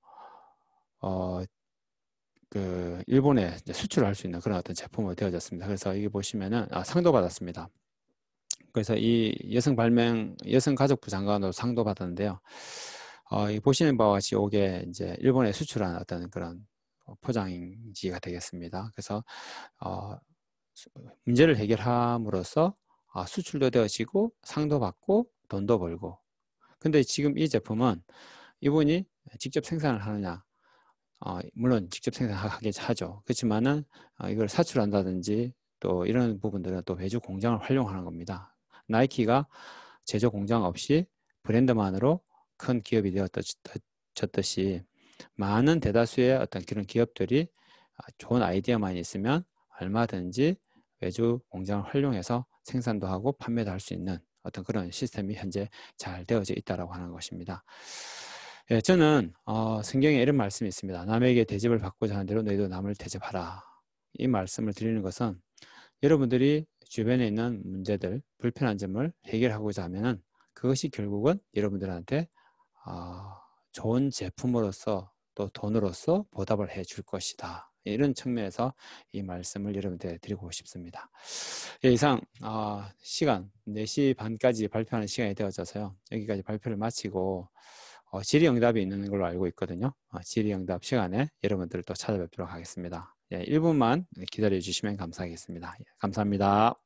그 일본에 이제 수출할 수 있는 그런 어떤 제품으로 되어졌습니다. 그래서 여기 보시면은 상도 받았습니다. 그래서 이 여성가족부 장관으로 상도 받았는데요. 보시는 바와 같이 이게 이제 일본에 수출한 어떤 그런 포장지가 되겠습니다. 그래서 문제를 해결함으로써 수출도 되어지고 상도 받고 돈도 벌고. 근데 지금 이 제품은 이분이 직접 생산을 하느냐? 물론 직접 생산하게 하죠. 그렇지만은 이걸 사출한다든지 또 이런 부분들은 또 외주 공장을 활용하는 겁니다. 나이키가 제조 공장 없이 브랜드만으로 큰 기업이 되었듯이 많은 대다수의 어떤 그런 기업들이 좋은 아이디어만 있으면 얼마든지 외주 공장을 활용해서 생산도 하고 판매도 할 수 있는 어떤 그런 시스템이 현재 잘 되어져 있다고 하는 것입니다. 예, 저는 성경에 이런 말씀이 있습니다. 남에게 대접을 받고자 하는 대로 너희도 남을 대접하라. 이 말씀을 드리는 것은 여러분들이 주변에 있는 문제들, 불편한 점을 해결하고자 하면은 그것이 결국은 여러분들한테 좋은 제품으로서 또 돈으로서 보답을 해 줄 것이다. 이런 측면에서 이 말씀을 여러분들에게 드리고 싶습니다. 예, 이상 시간 4시 반까지 발표하는 시간이 되어져서요. 여기까지 발표를 마치고 질의응답이 있는 걸로 알고 있거든요. 질의응답 시간에 여러분들을 또 찾아뵙도록 하겠습니다. 예, 1분만 기다려 주시면 감사하겠습니다. 예, 감사합니다.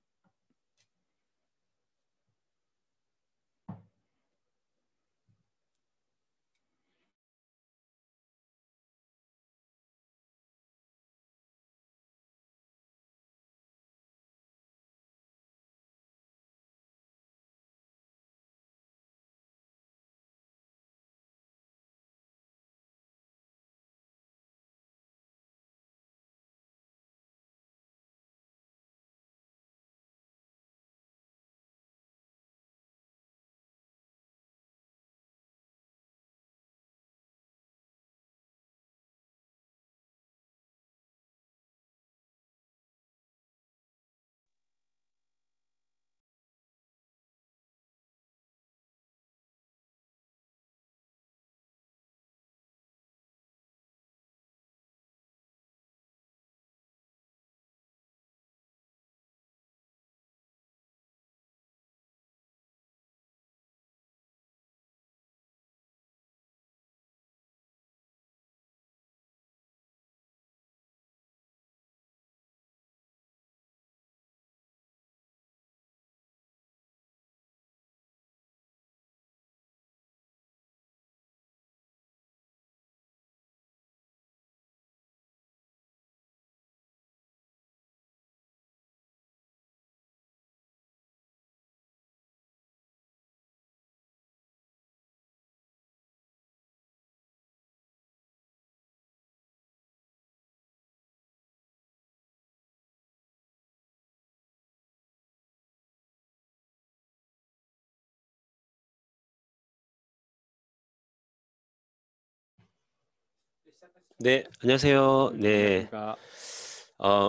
네, 안녕하세요. 네,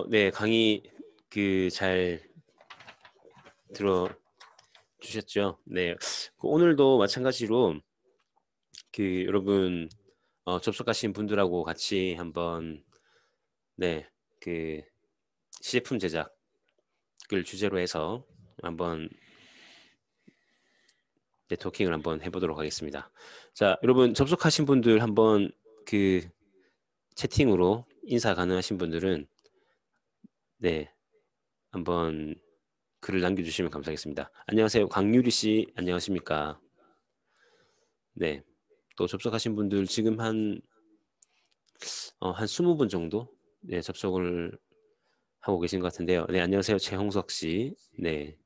네, 강의 잘 들어 주셨죠? 네, 오늘도 마찬가지로 여러분 접속하신 분들하고 같이 한번 시제품 제작을 주제로 해서 한번 네트워킹을 한번 해보도록 하겠습니다. 자, 여러분 접속하신 분들 한번 채팅으로 인사 가능하신 분들은 한번 글을 남겨주시면 감사하겠습니다. 안녕하세요, 강유리 씨, 안녕하십니까? 네, 또 접속하신 분들 지금 한 20분 정도 접속을 하고 계신 것 같은데요. 네, 안녕하세요, 최홍석 씨. 네,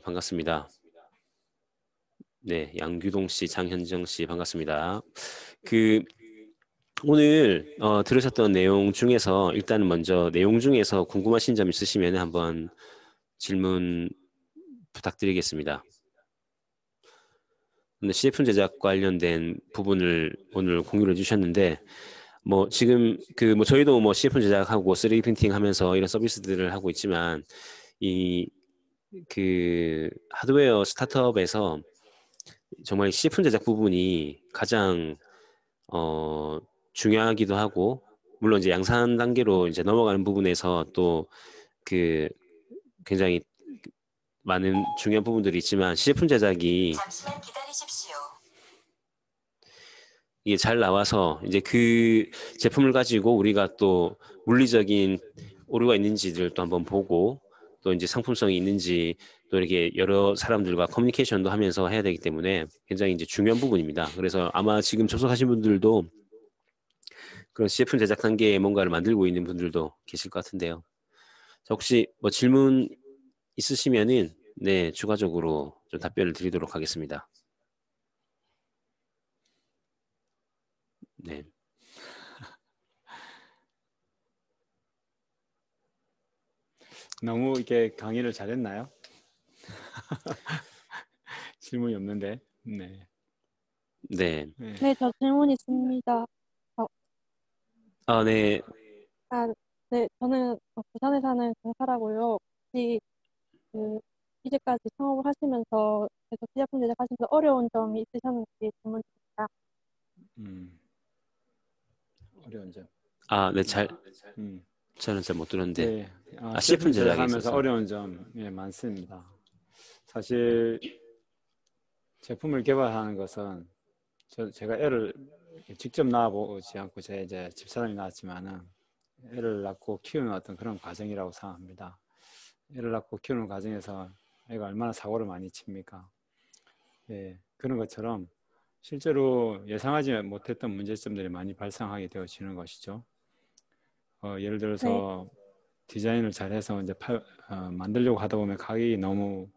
반갑습니다. 네, 양규동 씨, 장현정 씨 반갑습니다. 오늘 들으셨던 내용 중에서 일단 먼저 내용 중에서 궁금하신 점 있으시면 한번 질문 부탁드리겠습니다. 시제품 제작 관련된 부분을 오늘 공유를 해주셨는데 지금 저희도 시제품 제작하고 3D 프린팅 하면서 이런 서비스들을 하고 있지만 이 하드웨어 스타트업에서 정말 시제품 제작 부분이 가장 중요하기도 하고, 물론 이제 양산 단계로 이제 넘어가는 부분에서 또 굉장히 많은 중요한 부분들이 있지만 시제품 제작이 잠시만 기다리십시오. 이게 잘 나와서 이제 제품을 가지고 우리가 또 물리적인 오류가 있는지를 또 한번 보고 또 이제 상품성이 있는지 또 이렇게 여러 사람들과 커뮤니케이션도 하면서 해야 되기 때문에 굉장히 이제 중요한 부분입니다. 그래서 아마 지금 접속하신 분들도 그런 CF 제작 단계에 뭔가를 만들고 있는 분들도 계실 것 같은데요. 자, 혹시 뭐 질문 있으시면은 네, 추가적으로 좀 답변을 드리도록 하겠습니다. 네. 너무 이렇게 강의를 잘했나요? 질문이 없는데. 네. 네. 네, 저 질문 있습니다. 아, 네. 네, 저는 부산에 사는 강사라고요. 혹시 이제까지 창업을 하시면서 계속 시제품 제작하시면서 어려운 점이 있으셨는지 질문 드립니다. 어려운 점. 아, 네, 저는 잘 못 들었는데. 네. CF 제작에 제작하면서 있어서. 어려운 점 많습니다. 사실 제품을 개발하는 것은 제가 애를 직접 낳아보지 않고 제 이제 집사람이 낳았지만은 애를 낳고 키우는 어떤 그런 과정이라고 생각합니다. 애를 낳고 키우는 과정에서 애가 얼마나 사고를 많이 칩니까? 예, 그런 것처럼 실제로 예상하지 못했던 문제점들이 많이 발생하게 되어지는 것이죠. 예를 들어서 디자인을 잘해서 이제 만들려고 하다 보면 가격이 너무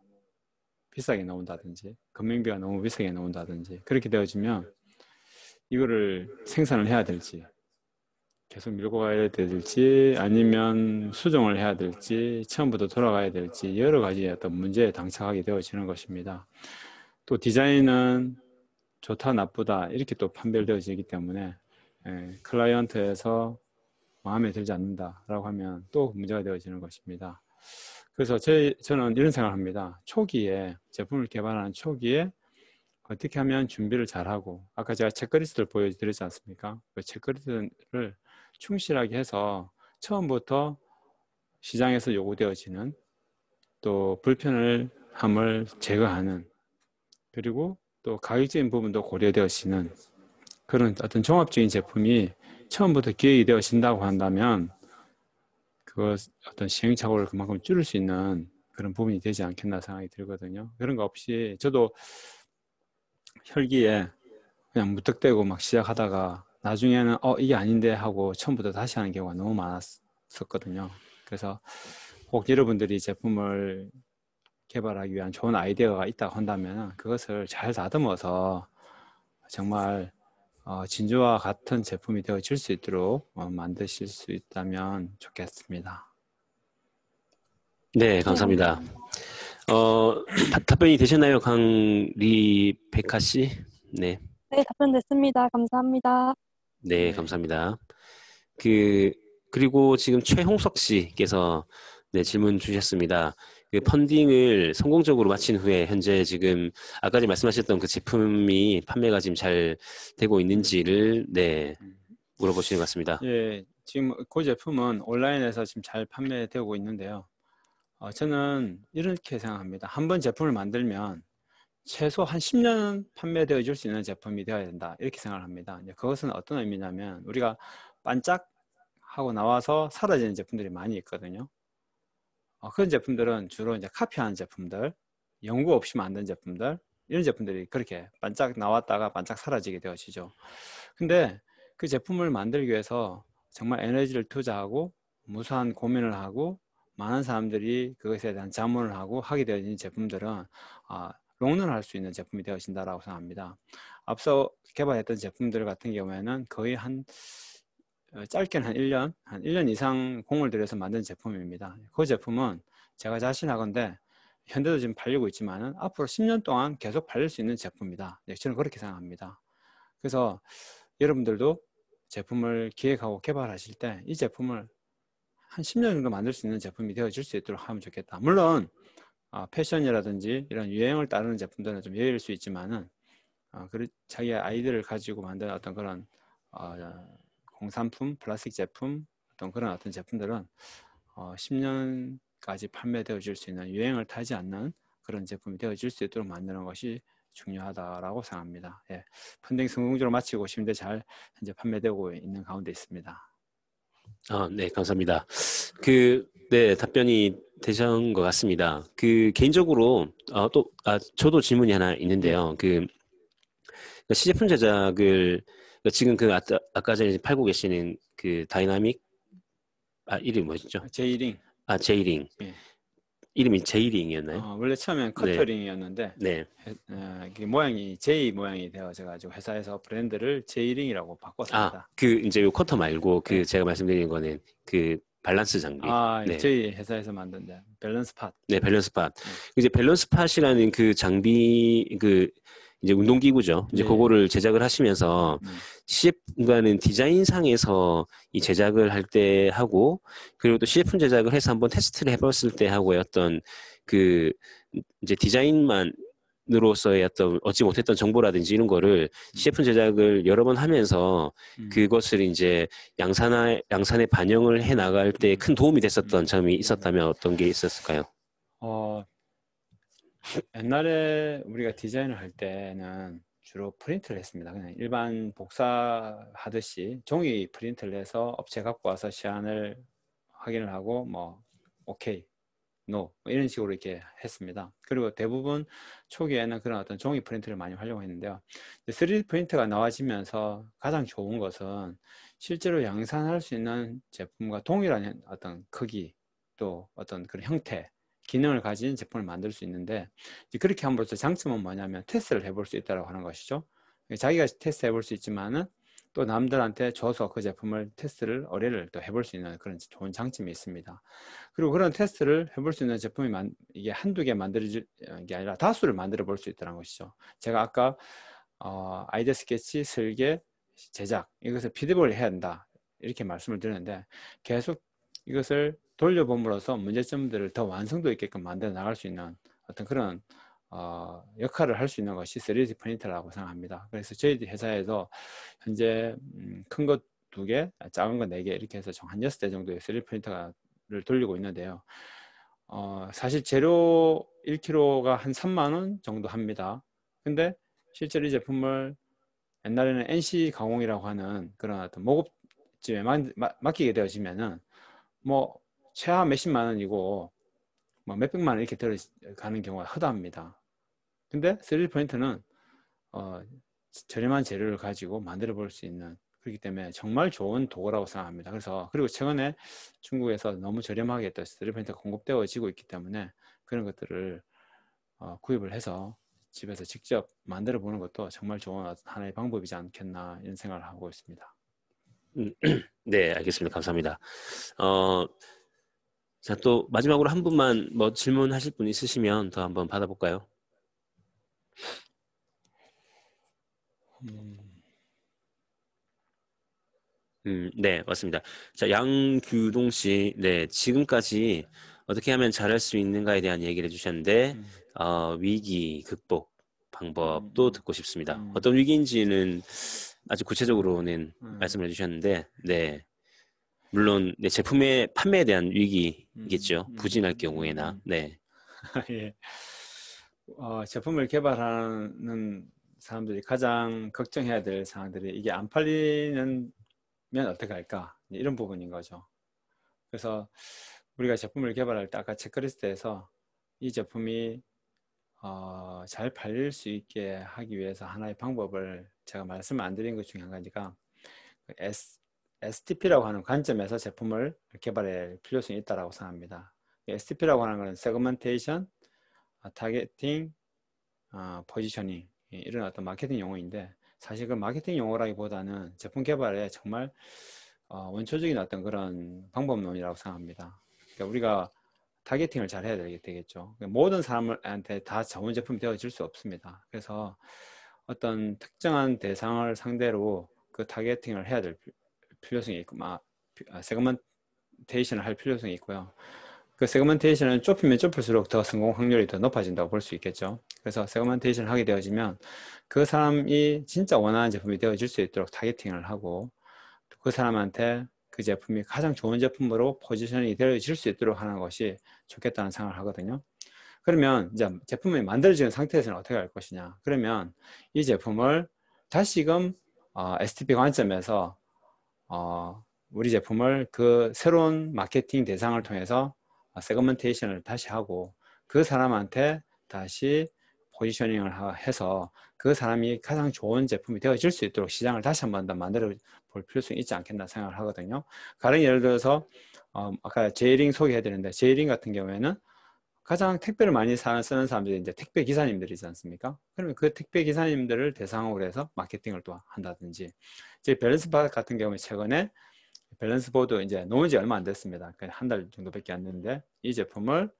비싸게 나온다든지 건명비가 너무 비싸게 나온다든지 그렇게 되어지면 이거를 생산을 해야 될지 계속 밀고 가야 될지 아니면 수정을 해야 될지 처음부터 돌아가야 될지 여러 가지 어떤 문제에 당착하게 되어지는 것입니다. 또 디자인은 좋다 나쁘다 이렇게 또 판별되어지기 때문에 클라이언트에서 마음에 들지 않는다라고 하면 또 문제가 되어지는 것입니다. 그래서 저는 이런 생각을 합니다. 초기에 제품을 개발하는 초기에 어떻게 하면 준비를 잘하고 아까 제가 체크리스트를 보여드렸지 않습니까? 그 체크리스트를 충실하게 해서 처음부터 시장에서 요구되어지는 또 불편함을 제거하는 그리고 또 가격적인 부분도 고려되어지는 그런 어떤 종합적인 제품이 처음부터 기획이 되어진다고 한다면 그 어떤 시행착오를 그만큼 줄일 수 있는 그런 부분이 되지 않겠나 생각이 들거든요. 그런 거 없이 저도 혈기에 그냥 무턱대고 막 시작하다가 나중에는 이게 아닌데 하고 처음부터 다시 하는 경우가 너무 많았었거든요. 그래서 꼭 여러분들이 제품을 개발하기 위한 좋은 아이디어가 있다고 한다면 그것을 잘 다듬어서 정말 진주와 같은 제품이 되어질 수 있도록 만드실 수 있다면 좋겠습니다. 네, 감사합니다. 답변이 되셨나요, 강리백하 씨? 네. 네, 답변 됐습니다. 감사합니다. 네, 감사합니다. 그리고 지금 최홍석 씨께서 네, 질문 주셨습니다. 그 펀딩을 성공적으로 마친 후에 현재 지금 아까 말씀하셨던 그 제품이 판매가 지금 잘 되고 있는지를 네, 물어보시는 것 같습니다. 예, 지금 그 제품은 온라인에서 지금 잘 판매되고 있는데요. 저는 이렇게 생각합니다. 한 번 제품을 만들면 최소 한 10년 판매되어 줄 수 있는 제품이 되어야 된다. 이렇게 생각을 합니다. 그것은 어떤 의미냐면 우리가 반짝하고 나와서 사라지는 제품들이 많이 있거든요. 그런 제품들은 주로 이제 카피하는 제품들, 연구 없이 만든 제품들, 이런 제품들이 그렇게 반짝 나왔다가 반짝 사라지게 되어지죠. 근데 그 제품을 만들기 위해서 정말 에너지를 투자하고 무수한 고민을 하고 많은 사람들이 그것에 대한 자문을 하고 하게 되어진 제품들은 롱런 할 수 있는 제품이 되어진다라고 생각합니다. 앞서 개발했던 제품들 같은 경우에는 거의 짧게는 한 1년 이상 공을 들여서 만든 제품입니다. 그 제품은 제가 자신하건대 현대도 지금 팔리고 있지만은 앞으로 10년 동안 계속 팔릴 수 있는 제품이다. 저는 그렇게 생각합니다. 그래서 여러분들도 제품을 기획하고 개발하실 때 이 제품을 한 10년 정도 만들 수 있는 제품이 되어질 수 있도록 하면 좋겠다. 물론 패션이라든지 이런 유행을 따르는 제품들은 좀 예외일 수 있지만은 자기의 아이디어를 가지고 만든 어떤 그런 공산품, 플라스틱 제품, 그런 제품들은 10년까지 판매되어질 수 있는 유행을 타지 않는 그런 제품이 되어질 수 있도록 만드는 것이 중요하다라고 생각합니다. 예, 펀딩 성공적으로 마치고 있는데 잘 현재 판매되고 있는 가운데 있습니다. 네, 감사합니다. 네, 답변이 되신 것 같습니다. 그 개인적으로 저도 질문이 하나 있는데요. 그 시제품 제작을 지금 그 아까 전에 팔고 계시는 그 다이나믹 이름이 뭐였죠? 제이링. 제이링. 예. 이름이 제이링이었나요? 원래 처음엔 커터링이었는데 네. 모양이 J 모양이 되어져가지고 회사에서 브랜드를 제이링이라고 바꿨습니다. 그 이제 요 커터 말고 그 제가 말씀드린 거는 그 밸런스 장비. 네. 저희 회사에서 만든 밸런스 팟. 네, 밸런스 팟. 이제 밸런스 팟이라는 그 장비 이제 운동기구죠. 이제 그거를 제작을 하시면서 CF과는 디자인상에서 이 제작을 할 때 하고 그리고 또 CF 제작을 해서 한번 테스트를 해봤을 때 하고의 어떤 그 이제 디자인만으로서의 어떤 얻지 못했던 정보라든지 이런 거를 CF 제작을 여러 번 하면서 그것을 이제 양산에 반영을 해 나갈 때 큰 도움이 됐었던 점이 있었다면 어떤 게 있었을까요? 옛날에 우리가 디자인을 할 때는 주로 프린트를 했습니다. 그냥 일반 복사하듯이 종이 프린트를 해서 업체 갖고 와서 시안을 확인을 하고 뭐 오케이, 노 이런 식으로 이렇게 했습니다. 그리고 대부분 초기에는 그런 어떤 종이 프린트를 많이 활용했는데요. 3D 프린터가 나와지면서 가장 좋은 것은 실제로 양산할 수 있는 제품과 동일한 어떤 크기 또 어떤 그런 형태 기능을 가진 제품을 만들 수 있는데 그렇게 함으로써 장점은 뭐냐면 테스트를 해볼 수 있다고 하는 것이죠. 자기가 테스트 해볼 수 있지만은 또 남들한테 줘서 그 제품을 테스트를 의뢰를 또 해볼 수 있는 그런 좋은 장점이 있습니다. 그리고 그런 테스트를 해볼 수 있는 제품이 이게 한두 개 만들어질 게 아니라 다수를 만들어 볼 수 있다는 것이죠. 제가 아까 아이디어 스케치, 설계, 제작 이것을 피드백을 해야 한다 이렇게 말씀을 드렸는데 계속 이것을 돌려봄으로써 문제점들을 더 완성도 있게끔 만들어 나갈 수 있는 어떤 그런 역할을 할 수 있는 것이 3D 프린터라고 생각합니다. 그래서 저희 회사에서 현재 큰 것 2개, 작은 거 4개 이렇게 해서 총 한 6대 정도의 3D 프린터를 돌리고 있는데요. 사실 재료 1kg가 한 3만 원 정도 합니다. 근데 실제로 이 제품을 옛날에는 NC 가공이라고 하는 그런 어떤 모급집에 맡기게 되어지면은 뭐 최하 몇십만 원이고 뭐 몇백만 원 이렇게 들어가는 경우가 허다합니다. 근데 3D 프린터는 저렴한 재료를 가지고 만들어 볼 수 있는 그렇기 때문에 정말 좋은 도구라고 생각합니다. 그리고 최근에 중국에서 너무 저렴하게 또 3D 프린터가 공급되어지고 있기 때문에 그런 것들을 구입을 해서 집에서 직접 만들어 보는 것도 정말 좋은 하나의 방법이지 않겠나 이런 생각을 하고 있습니다. 네, 알겠습니다. 감사합니다. 자, 또 마지막으로 한 분만 뭐 질문하실 분 있으시면 더 한번 받아볼까요? 네, 맞습니다. 자, 양규동 씨, 네, 지금까지 어떻게 하면 잘할 수 있는가에 대한 얘기를 해주셨는데, 위기 극복 방법도 듣고 싶습니다. 어떤 위기인지는 아주 구체적으로는 말씀을 해주셨는데, 네. 물론 네, 제품의 판매에 대한 위기겠죠. 부진할 경우에나. 네. 예. 제품을 개발하는 사람들이 가장 걱정해야 될 사항들이 이게 안 팔리면 어떻게 할까? 이런 부분인 거죠. 그래서 우리가 제품을 개발할 때 아까 체크리스트에서 이 제품이 잘 팔릴 수 있게 하기 위해서 하나의 방법을 제가 말씀 안 드린 것 중에 한 가지가 STP라고 하는 관점에서 제품을 개발할 필요성이 있다고 생각합니다. STP라고 하는 것은 세그먼테이션, 타겟팅, 포지셔닝 이런 어떤 마케팅 용어인데 사실 그 마케팅 용어라기보다는 제품 개발에 정말 원초적인 어떤 그런 방법론이라고 생각합니다. 그러니까 우리가 타겟팅을 잘 해야 되겠죠. 모든 사람한테 다 좋은 제품이 되어질 수 없습니다. 그래서 어떤 특정한 대상을 상대로 그 타겟팅을 해야 될 필요성이 있고, 세그먼테이션을 할 필요성이 있고요. 그 세그먼테이션은 좁히면 좁힐수록 더 성공 확률이 더 높아진다고 볼 수 있겠죠. 그래서 세그먼테이션을 하게 되어지면 그 사람이 진짜 원하는 제품이 되어질 수 있도록 타겟팅을 하고 그 사람한테 그 제품이 가장 좋은 제품으로 포지션이 되어질 수 있도록 하는 것이 좋겠다는 생각을 하거든요. 그러면 이제 제품이 만들어지는 상태에서는 어떻게 할 것이냐. 그러면 이 제품을 다시금 STP 관점에서 우리 제품을 그 새로운 마케팅 대상을 통해서 세그멘테이션을 다시 하고 그 사람한테 다시 포지셔닝을 해서 그 사람이 가장 좋은 제품이 되어질 수 있도록 시장을 다시 한 번 더 만들어 볼 필요성이 있지 않겠나 생각을 하거든요. 가령 예를 들어서 아까 제이링 소개해드렸는데 제이링 같은 경우에는 가장 택배를 많이 쓰는 사람들이 이제 택배 기사님들이지 않습니까? 그러면 그 택배 기사님들을 대상으로 해서 마케팅을 또 한다든지, 이제 밸런스 바 같은 경우에 최근에 밸런스 보드 이제 놓은 지 얼마 안 됐습니다. 한 달 정도밖에 안 됐는데 이 제품을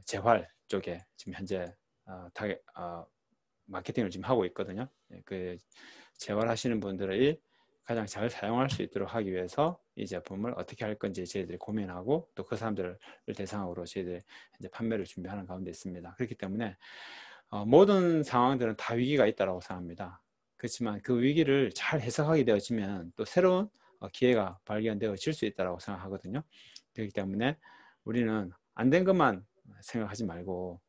재활 쪽에 지금 현재 마케팅을 지금 하고 있거든요. 그 재활하시는 분들이 가장 잘 사용할 수 있도록 하기 위해서 이 제품을 어떻게 할 건지 저희들이 고민하고 또 그 사람들을 대상으로 저희들이 이제 판매를 준비하는 가운데 있습니다. 그렇기 때문에 모든 상황들은 다 위기가 있다고 생각합니다. 그렇지만 그 위기를 잘 해석하게 되어지면 또 새로운 기회가 발견되어질 수 있다고 생각하거든요. 그렇기 때문에 우리는 안 된 것만 생각하지 말고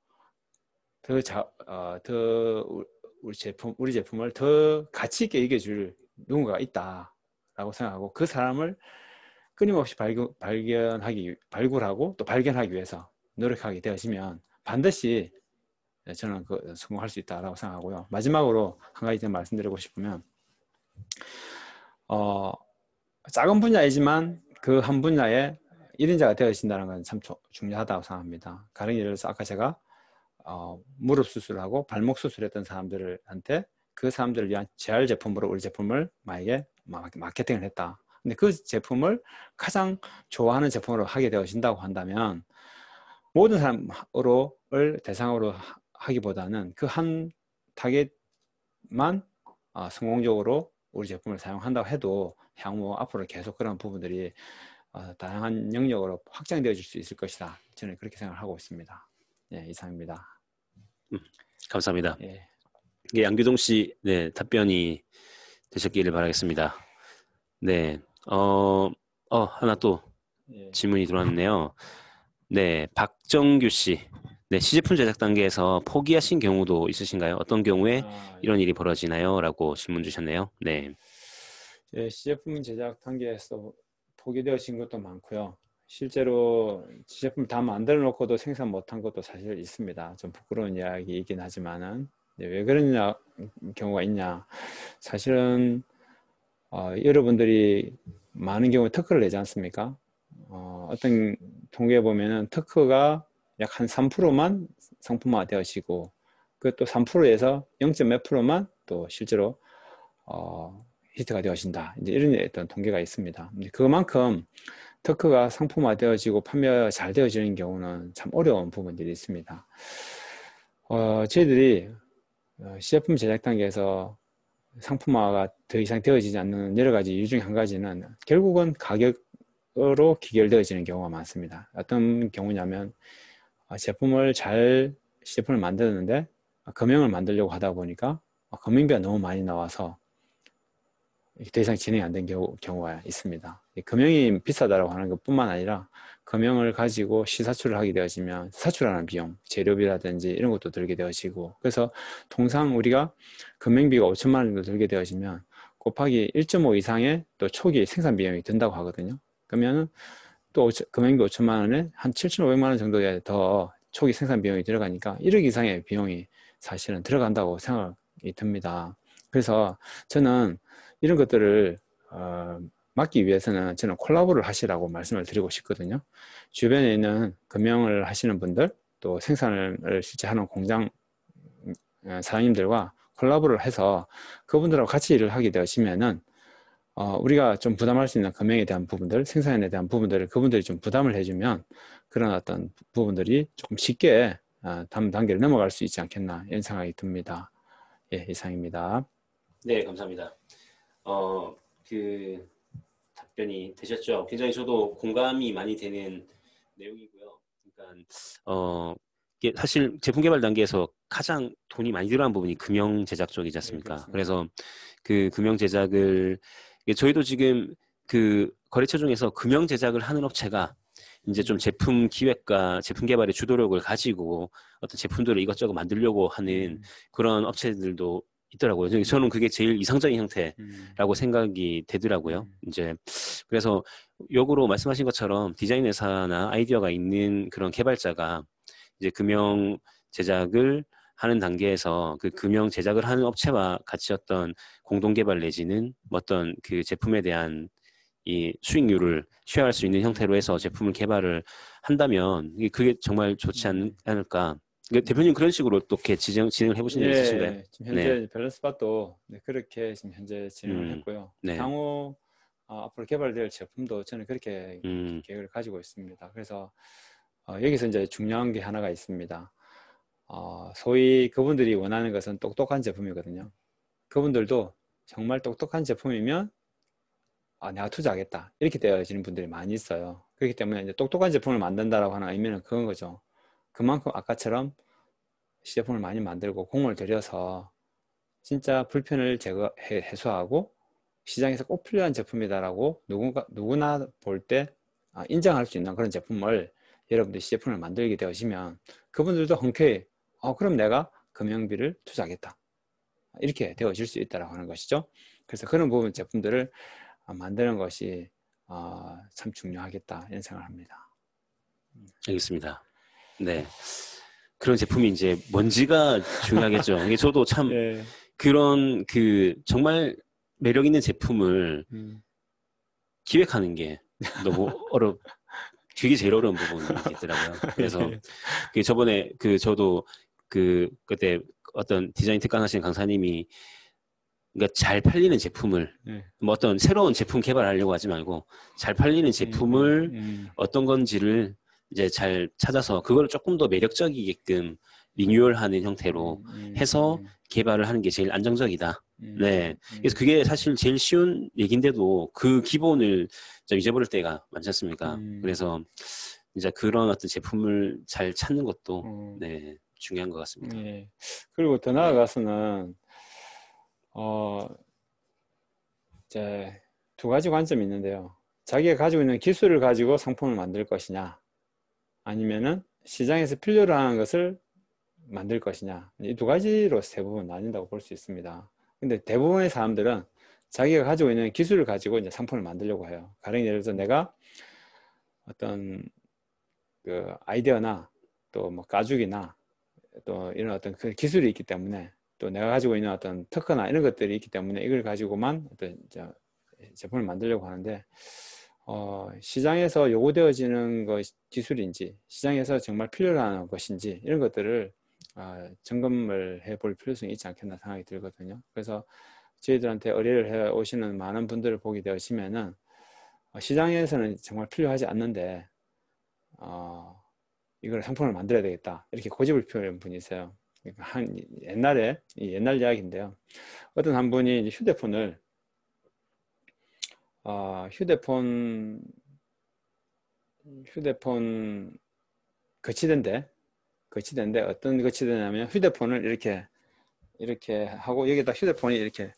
우리 제품을 더 가치 있게 이겨줄 누군가가 있다라고 생각하고 그 사람을 끊임없이 발굴하고 또 발견하기 위해서 노력하게 되어지면 반드시 저는 성공할 수 있다라고 생각하고요. 마지막으로 한 가지 더 말씀드리고 싶으면 작은 분야이지만 그 한 분야에 1인자가 되어진다는 건 참 중요하다고 생각합니다. 가령 예를 들어서 아까 제가 무릎 수술하고 발목 수술했던 사람들한테 그 사람들을 위한 재활 제품으로 우리 제품을 만약에 마케팅을 했다. 근데 그 제품을 가장 좋아하는 제품으로 하게 되어진다고 한다면 모든 사람을 대상으로 하기보다는 그 한 타겟만 성공적으로 우리 제품을 사용한다고 해도 향후 앞으로 계속 그런 부분들이 다양한 영역으로 확장되어질 수 있을 것이다. 저는 그렇게 생각하고 있습니다. 네, 이상입니다. 감사합니다. 예. 양규동 씨, 네, 답변이 되셨기를 바라겠습니다. 네, 하나 또 질문이 들어왔네요. 네, 박정규 씨, 네, 시제품 제작 단계에서 포기하신 경우도 있으신가요? 어떤 경우에 이런 일이 벌어지나요? 라고 질문 주셨네요. 네. 시제품 제작 단계에서 포기되어진 것도 많고요. 실제로 제품 다 만들어 놓고도 생산 못한 것도 사실 있습니다. 좀 부끄러운 이야기이긴 하지만은 왜 그런 경우가 있냐. 사실은 여러분들이 많은 경우에 특허를 내지 않습니까? 어떤 통계에 보면은 특허가 약 한 3%만 상품화 되어지고 그것도 3%에서 0.몇 %만 또 실제로 히트가 되어진다. 이제 이런 어떤 통계가 있습니다. 그만큼 특허가 상품화되어지고 판매가 잘 되어지는 경우는 참 어려운 부분들이 있습니다. 저희들이 시제품 제작 단계에서 상품화가 더 이상 되어지지 않는 여러 가지 이유 중에 한 가지는 결국은 가격으로 귀결되어지는 경우가 많습니다. 어떤 경우냐면 시제품을 만드는데 금형을 만들려고 하다 보니까 금형비가 너무 많이 나와서 더 이상 진행이 안 된 경우가 있습니다. 금형이 비싸다고 하는 것뿐만 아니라 금형을 가지고 시사출을 하게 되어지면 사출하는 비용, 재료비라든지 이런 것도 들게 되어지고 그래서 통상 우리가 금형비가 5천만 원 정도 들게 되어지면 곱하기 1.5 이상의 또 초기 생산 비용이 든다고 하거든요. 그러면 또 금형비 5천만 원에 한 7,500만 원 정도의 더 초기 생산 비용이 들어가니까 1억 이상의 비용이 사실은 들어간다고 생각이 듭니다. 그래서 저는 이런 것들을 막기 위해서는 저는 콜라보를 하시라고 말씀을 드리고 싶거든요. 주변에 있는 금형을 하시는 분들 또 생산을 실제 하는 공장 사장님들과 콜라보를 해서 그분들하고 같이 일을 하게 되시면은 우리가 좀 부담할 수 있는 금형에 대한 부분들, 생산에 대한 부분들을 그분들이 좀 부담을 해주면 그런 어떤 부분들이 조금 쉽게 다음 단계를 넘어갈 수 있지 않겠나 이런 생각이 듭니다. 예, 이상입니다. 네, 감사합니다. 그 답변이 되셨죠? 굉장히 저도 공감이 많이 되는 내용이고요. 그러니까 이게 사실 제품 개발 단계에서 가장 돈이 많이 들어간 부분이 금형 제작 쪽이지 않습니까? 네, 그래서 그 금형 제작을 저희도 지금 그 거래처 중에서 금형 제작을 하는 업체가 이제 좀 제품 기획과 제품 개발의 주도력을 가지고 어떤 제품들을 이것저것 만들려고 하는 그런 업체들도 있더라고요. 저는 그게 제일 이상적인 형태라고 생각이 되더라고요. 이제 그래서 역으로 말씀하신 것처럼 디자인 회사나 아이디어가 있는 그런 개발자가 이제 금형 제작을 하는 단계에서 그 금형 제작을 하는 업체와 같이 어떤 공동 개발 내지는 어떤 그 제품에 대한 이 수익률을 쉐어할 수 있는 형태로 해서 제품을 개발을 한다면 그게 정말 좋지 않을까. 대표님 그런 식으로 또 이렇게 진행을 해보신 적 있으신가요? 지금 현재 밸런스 밭도 그렇게 지금 현재 진행을 했고요. 향후 앞으로 개발될 제품도 저는 그렇게 계획을 가지고 있습니다. 그래서 여기서 이제 중요한 게 하나가 있습니다. 소위 그분들이 원하는 것은 똑똑한 제품이거든요. 그분들도 정말 똑똑한 제품이면 내가 투자하겠다 이렇게 되어지는 분들이 많이 있어요. 그렇기 때문에 이제 똑똑한 제품을 만든다라고 하는 의미는 그건 거죠. 그만큼 아까처럼 시제품을 많이 만들고 공을 들여서 진짜 불편을 해소하고 시장에서 꼭 필요한 제품이다라고 누구나 볼 때 인정할 수 있는 그런 제품을 여러분들이 시제품을 만들게 되시면 그분들도 흔쾌히 그럼 내가 금형비를 투자하겠다 이렇게 되어질 수 있다라고 하는 것이죠. 그래서 그런 부분 제품들을 만드는 것이 참 중요하겠다 이런 생각을 합니다. 알겠습니다. 네, 그런 제품이 이제 뭔지가 중요하겠죠. 이게 저도 참 그런 정말 매력 있는 제품을 기획하는 게 너무 그게 제일 어려운 부분이겠더라고요. 그래서 저번에 저도 그때 어떤 디자인 특강 하시는 강사님이 그러니까 잘 팔리는 제품을 뭐 어떤 새로운 제품 개발하려고 하지 말고 잘 팔리는 제품을 어떤 건지를 이제 잘 찾아서 그걸 조금 더 매력적이게끔 리뉴얼하는 형태로 해서 개발을 하는 게 제일 안정적이다. 네. 그래서 그게 사실 제일 쉬운 얘기인데도 그 기본을 좀 잊어버릴 때가 많지 않습니까? 그래서 이제 그런 어떤 제품을 잘 찾는 것도 네, 중요한 것 같습니다. 그리고 더 나아가서는 이제 두 가지 관점이 있는데요. 자기가 가지고 있는 기술을 가지고 상품을 만들 것이냐, 아니면은 시장에서 필요로 하는 것을 만들 것이냐, 이 두 가지로 대부분 나뉜다고 볼 수 있습니다. 근데 대부분의 사람들은 자기가 가지고 있는 기술을 가지고 이제 상품을 만들려고 해요. 가령 예를 들어서 내가 어떤 그 아이디어나 또 뭐 가죽이나 또 이런 어떤 그 기술이 있기 때문에 또 내가 가지고 있는 어떤 특허나 이런 것들이 있기 때문에 이걸 가지고만 어떤 제품을 만들려고 하는데 시장에서 요구되어지는 것 기술인지 시장에서 정말 필요로 하는 것인지 이런 것들을 점검을 해볼 필요성이 있지 않겠나 생각이 들거든요. 그래서 저희들한테 의뢰를 해 오시는 많은 분들을 보게 되시면은 시장에서는 정말 필요하지 않는데 이걸 상품을 만들어야 되겠다 이렇게 고집을 피우는 분이 있어요. 옛날 이야기인데요. 어떤 한 분이 휴대폰 거치대인데 어떤 거치대냐면 휴대폰을 이렇게 하고 여기다 휴대폰이 이렇게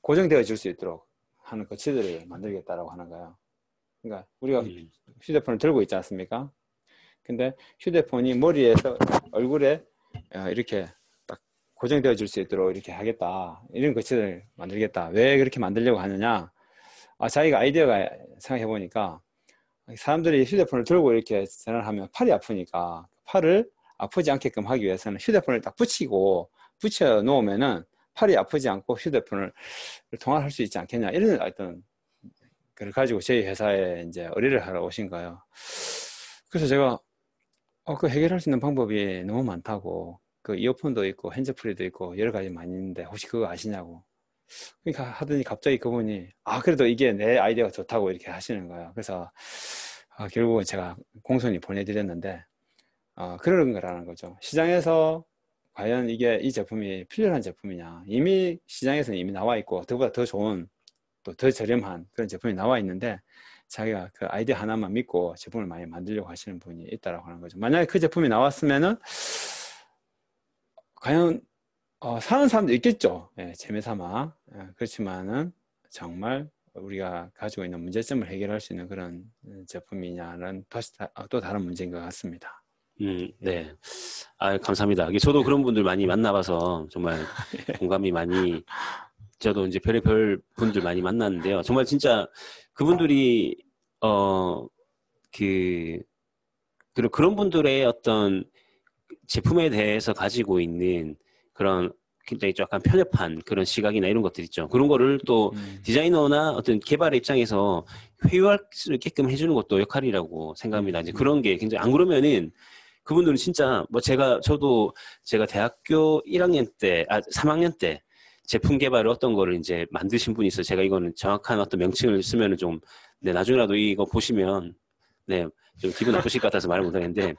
고정되어 줄 수 있도록 하는 거치대를 만들겠다라고 하는 거예요. 그러니까 우리가 휴대폰을 들고 있지 않습니까? 근데 휴대폰이 머리에서 얼굴에 이렇게 딱 고정되어 줄 수 있도록 이렇게 하겠다. 이런 거치대를 만들겠다. 왜 그렇게 만들려고 하느냐? 자기가 아이디어가 생각해 보니까 사람들이 휴대폰을 들고 이렇게 전화를 하면 팔이 아프니까 팔을 아프지 않게끔 하기 위해서는 휴대폰을 딱 붙여 놓으면은 팔이 아프지 않고 휴대폰을 통화할 수 있지 않겠냐 이런 어떤 그걸 가지고 저희 회사에 이제 의뢰를 하러 오신 거예요. 그래서 제가 그 해결할 수 있는 방법이 너무 많다고, 그 이어폰도 있고 핸즈프리도 있고 여러 가지 많이 있는데 혹시 그거 아시냐고. 그러니까 하더니 갑자기 그분이 그래도 이게 내 아이디어가 좋다고 이렇게 하시는 거예요. 그래서 결국은 제가 공손히 보내드렸는데 그런 거라는 거죠. 시장에서 과연 이 제품이 필요한 제품이냐, 이미 시장에서는 이미 나와 있고 그보다 더 좋은 또 더 저렴한 그런 제품이 나와 있는데 자기가 그 아이디어 하나만 믿고 제품을 많이 만들려고 하시는 분이 있다라고 하는 거죠. 만약에 그 제품이 나왔으면은 과연 사는 사람도 있겠죠. 재미삼아. 그렇지만은 정말 우리가 가지고 있는 문제점을 해결할 수 있는 그런 제품이냐는 또 다른 문제인 것 같습니다. 네. 감사합니다. 저도 그런 분들 많이 만나봐서 정말 공감이 많이 저도 이제 별의별 분들 많이 만났는데요. 정말 진짜 그분들이 그런 분들의 어떤 제품에 대해서 가지고 있는 그런 굉장히 약간 편협한 그런 시각이나 이런 것들 있죠. 그런 거를 또 디자이너나 어떤 개발의 입장에서 회유할 수 있게끔 해주는 것도 역할이라고 생각합니다. 이제 그런 게 굉장히 안 그러면은 그분들은 진짜 뭐 제가 대학교 1학년 때, 3학년 때 제품 개발을 어떤 거를 이제 만드신 분이 있어요. 제가 이거는 정확한 어떤 명칭을 쓰면은 좀, 네, 나중에라도 이거 보시면, 네, 좀 기분 나쁘실 것 같아서 말을 못 하겠는데,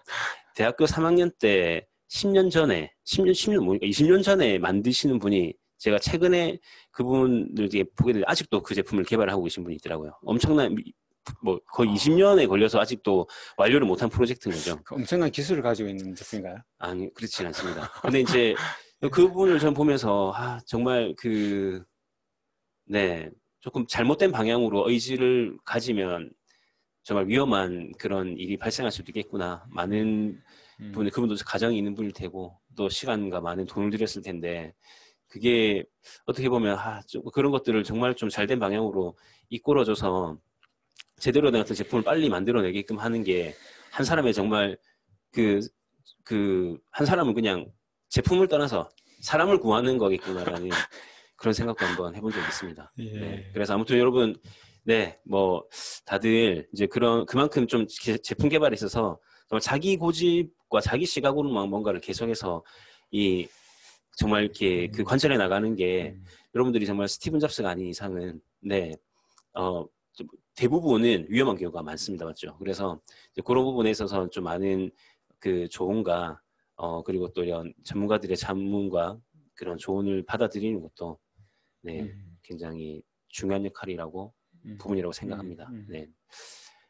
대학교 3학년 때 10년 전에, 20년 전에 만드시는 분이 제가 최근에 그분들 보게 되는데 아직도 그 제품을 개발하고 계신 분이 있더라고요. 엄청난, 뭐 거의 20년에 걸려서 아직도 완료를 못한 프로젝트인 거죠. 엄청난 기술을 가지고 있는 제품인가요? 아니, 그렇진 않습니다. 근데 이제 그분을 전 보면서 정말 네, 조금 잘못된 방향으로 의지를 가지면 정말 위험한 그런 일이 발생할 수도 있겠구나. 많은 분이 그분도 가정이 있는 분일 테고 또 시간과 많은 돈을 들였을 텐데 그게 어떻게 보면 좀 그런 것들을 정말 좀 잘된 방향으로 이끌어줘서 제대로 된 어떤 제품을 빨리 만들어내게끔 하는 게 한 사람의 정말 한 사람은 그냥 제품을 떠나서 사람을 구하는 거겠구나라는 그런 생각도 한번 해본 적이 있습니다. 예. 네. 그래서 아무튼 여러분, 네, 뭐 다들 이제 그만큼 좀 제품 개발에 있어서 정말 자기 고집과 자기 시각으로만 뭔가를 계속해서 정말 이렇게 그 관찰해 나가는 게 여러분들이 정말 스티븐 잡스가 아닌 이상은 네, 대부분은 위험한 경우가 많습니다. 맞죠? 그래서 이제 그런 부분에 있어서 좀 많은 그 조언과 그리고 또 이런 전문가들의 자문과 그런 조언을 받아들이는 것도 네, 굉장히 중요한 역할이라고 부분이라고 생각합니다. 네.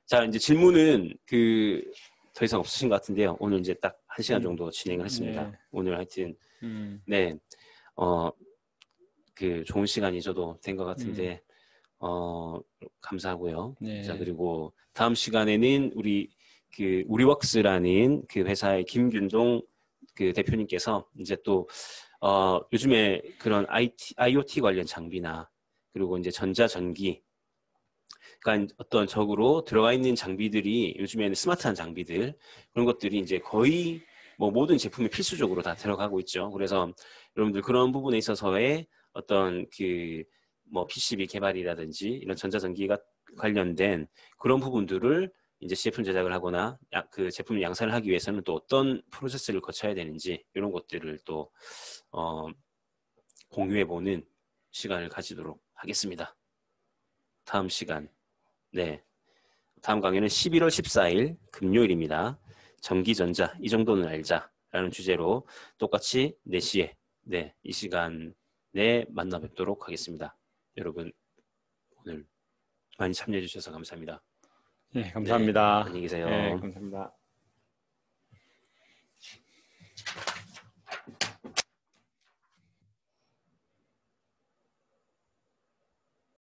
자, 이제 질문은 더 이상 없으신 것 같은데요. 오늘 이제 딱 1시간 정도 진행을 했습니다. 네. 오늘 하여튼 네, 좋은 시간이 저도 된 것 같은데 감사하고요. 네. 자, 그리고 다음 시간에는 우리웍스라는 그 회사의 김균동 그 대표님께서 이제 또 요즘에 그런 IoT 관련 장비나 그리고 이제 전자전기 그러니까 어떤 적으로 들어가 있는 장비들이 요즘에는 스마트한 장비들 그런 것들이 이제 거의 뭐 모든 제품에 필수적으로 다 들어가고 있죠. 그래서 여러분들 그런 부분에 있어서의 어떤 뭐 PCB 개발이라든지 이런 전자전기가 관련된 그런 부분들을 이제 제품 제작을 하거나 그 제품을 양산을 하기 위해서는 또 어떤 프로세스를 거쳐야 되는지 이런 것들을 또 공유해보는 시간을 가지도록 하겠습니다. 다음 시간, 네, 다음 강의는 11월 14일 금요일입니다. 전기전자 이 정도는 알자라는 주제로 똑같이 4시에 네, 이 시간에 만나 뵙도록 하겠습니다. 여러분 오늘 많이 참여해 주셔서 감사합니다. 네, 감사합니다. 네, 안녕히 계세요. 네, 감사합니다.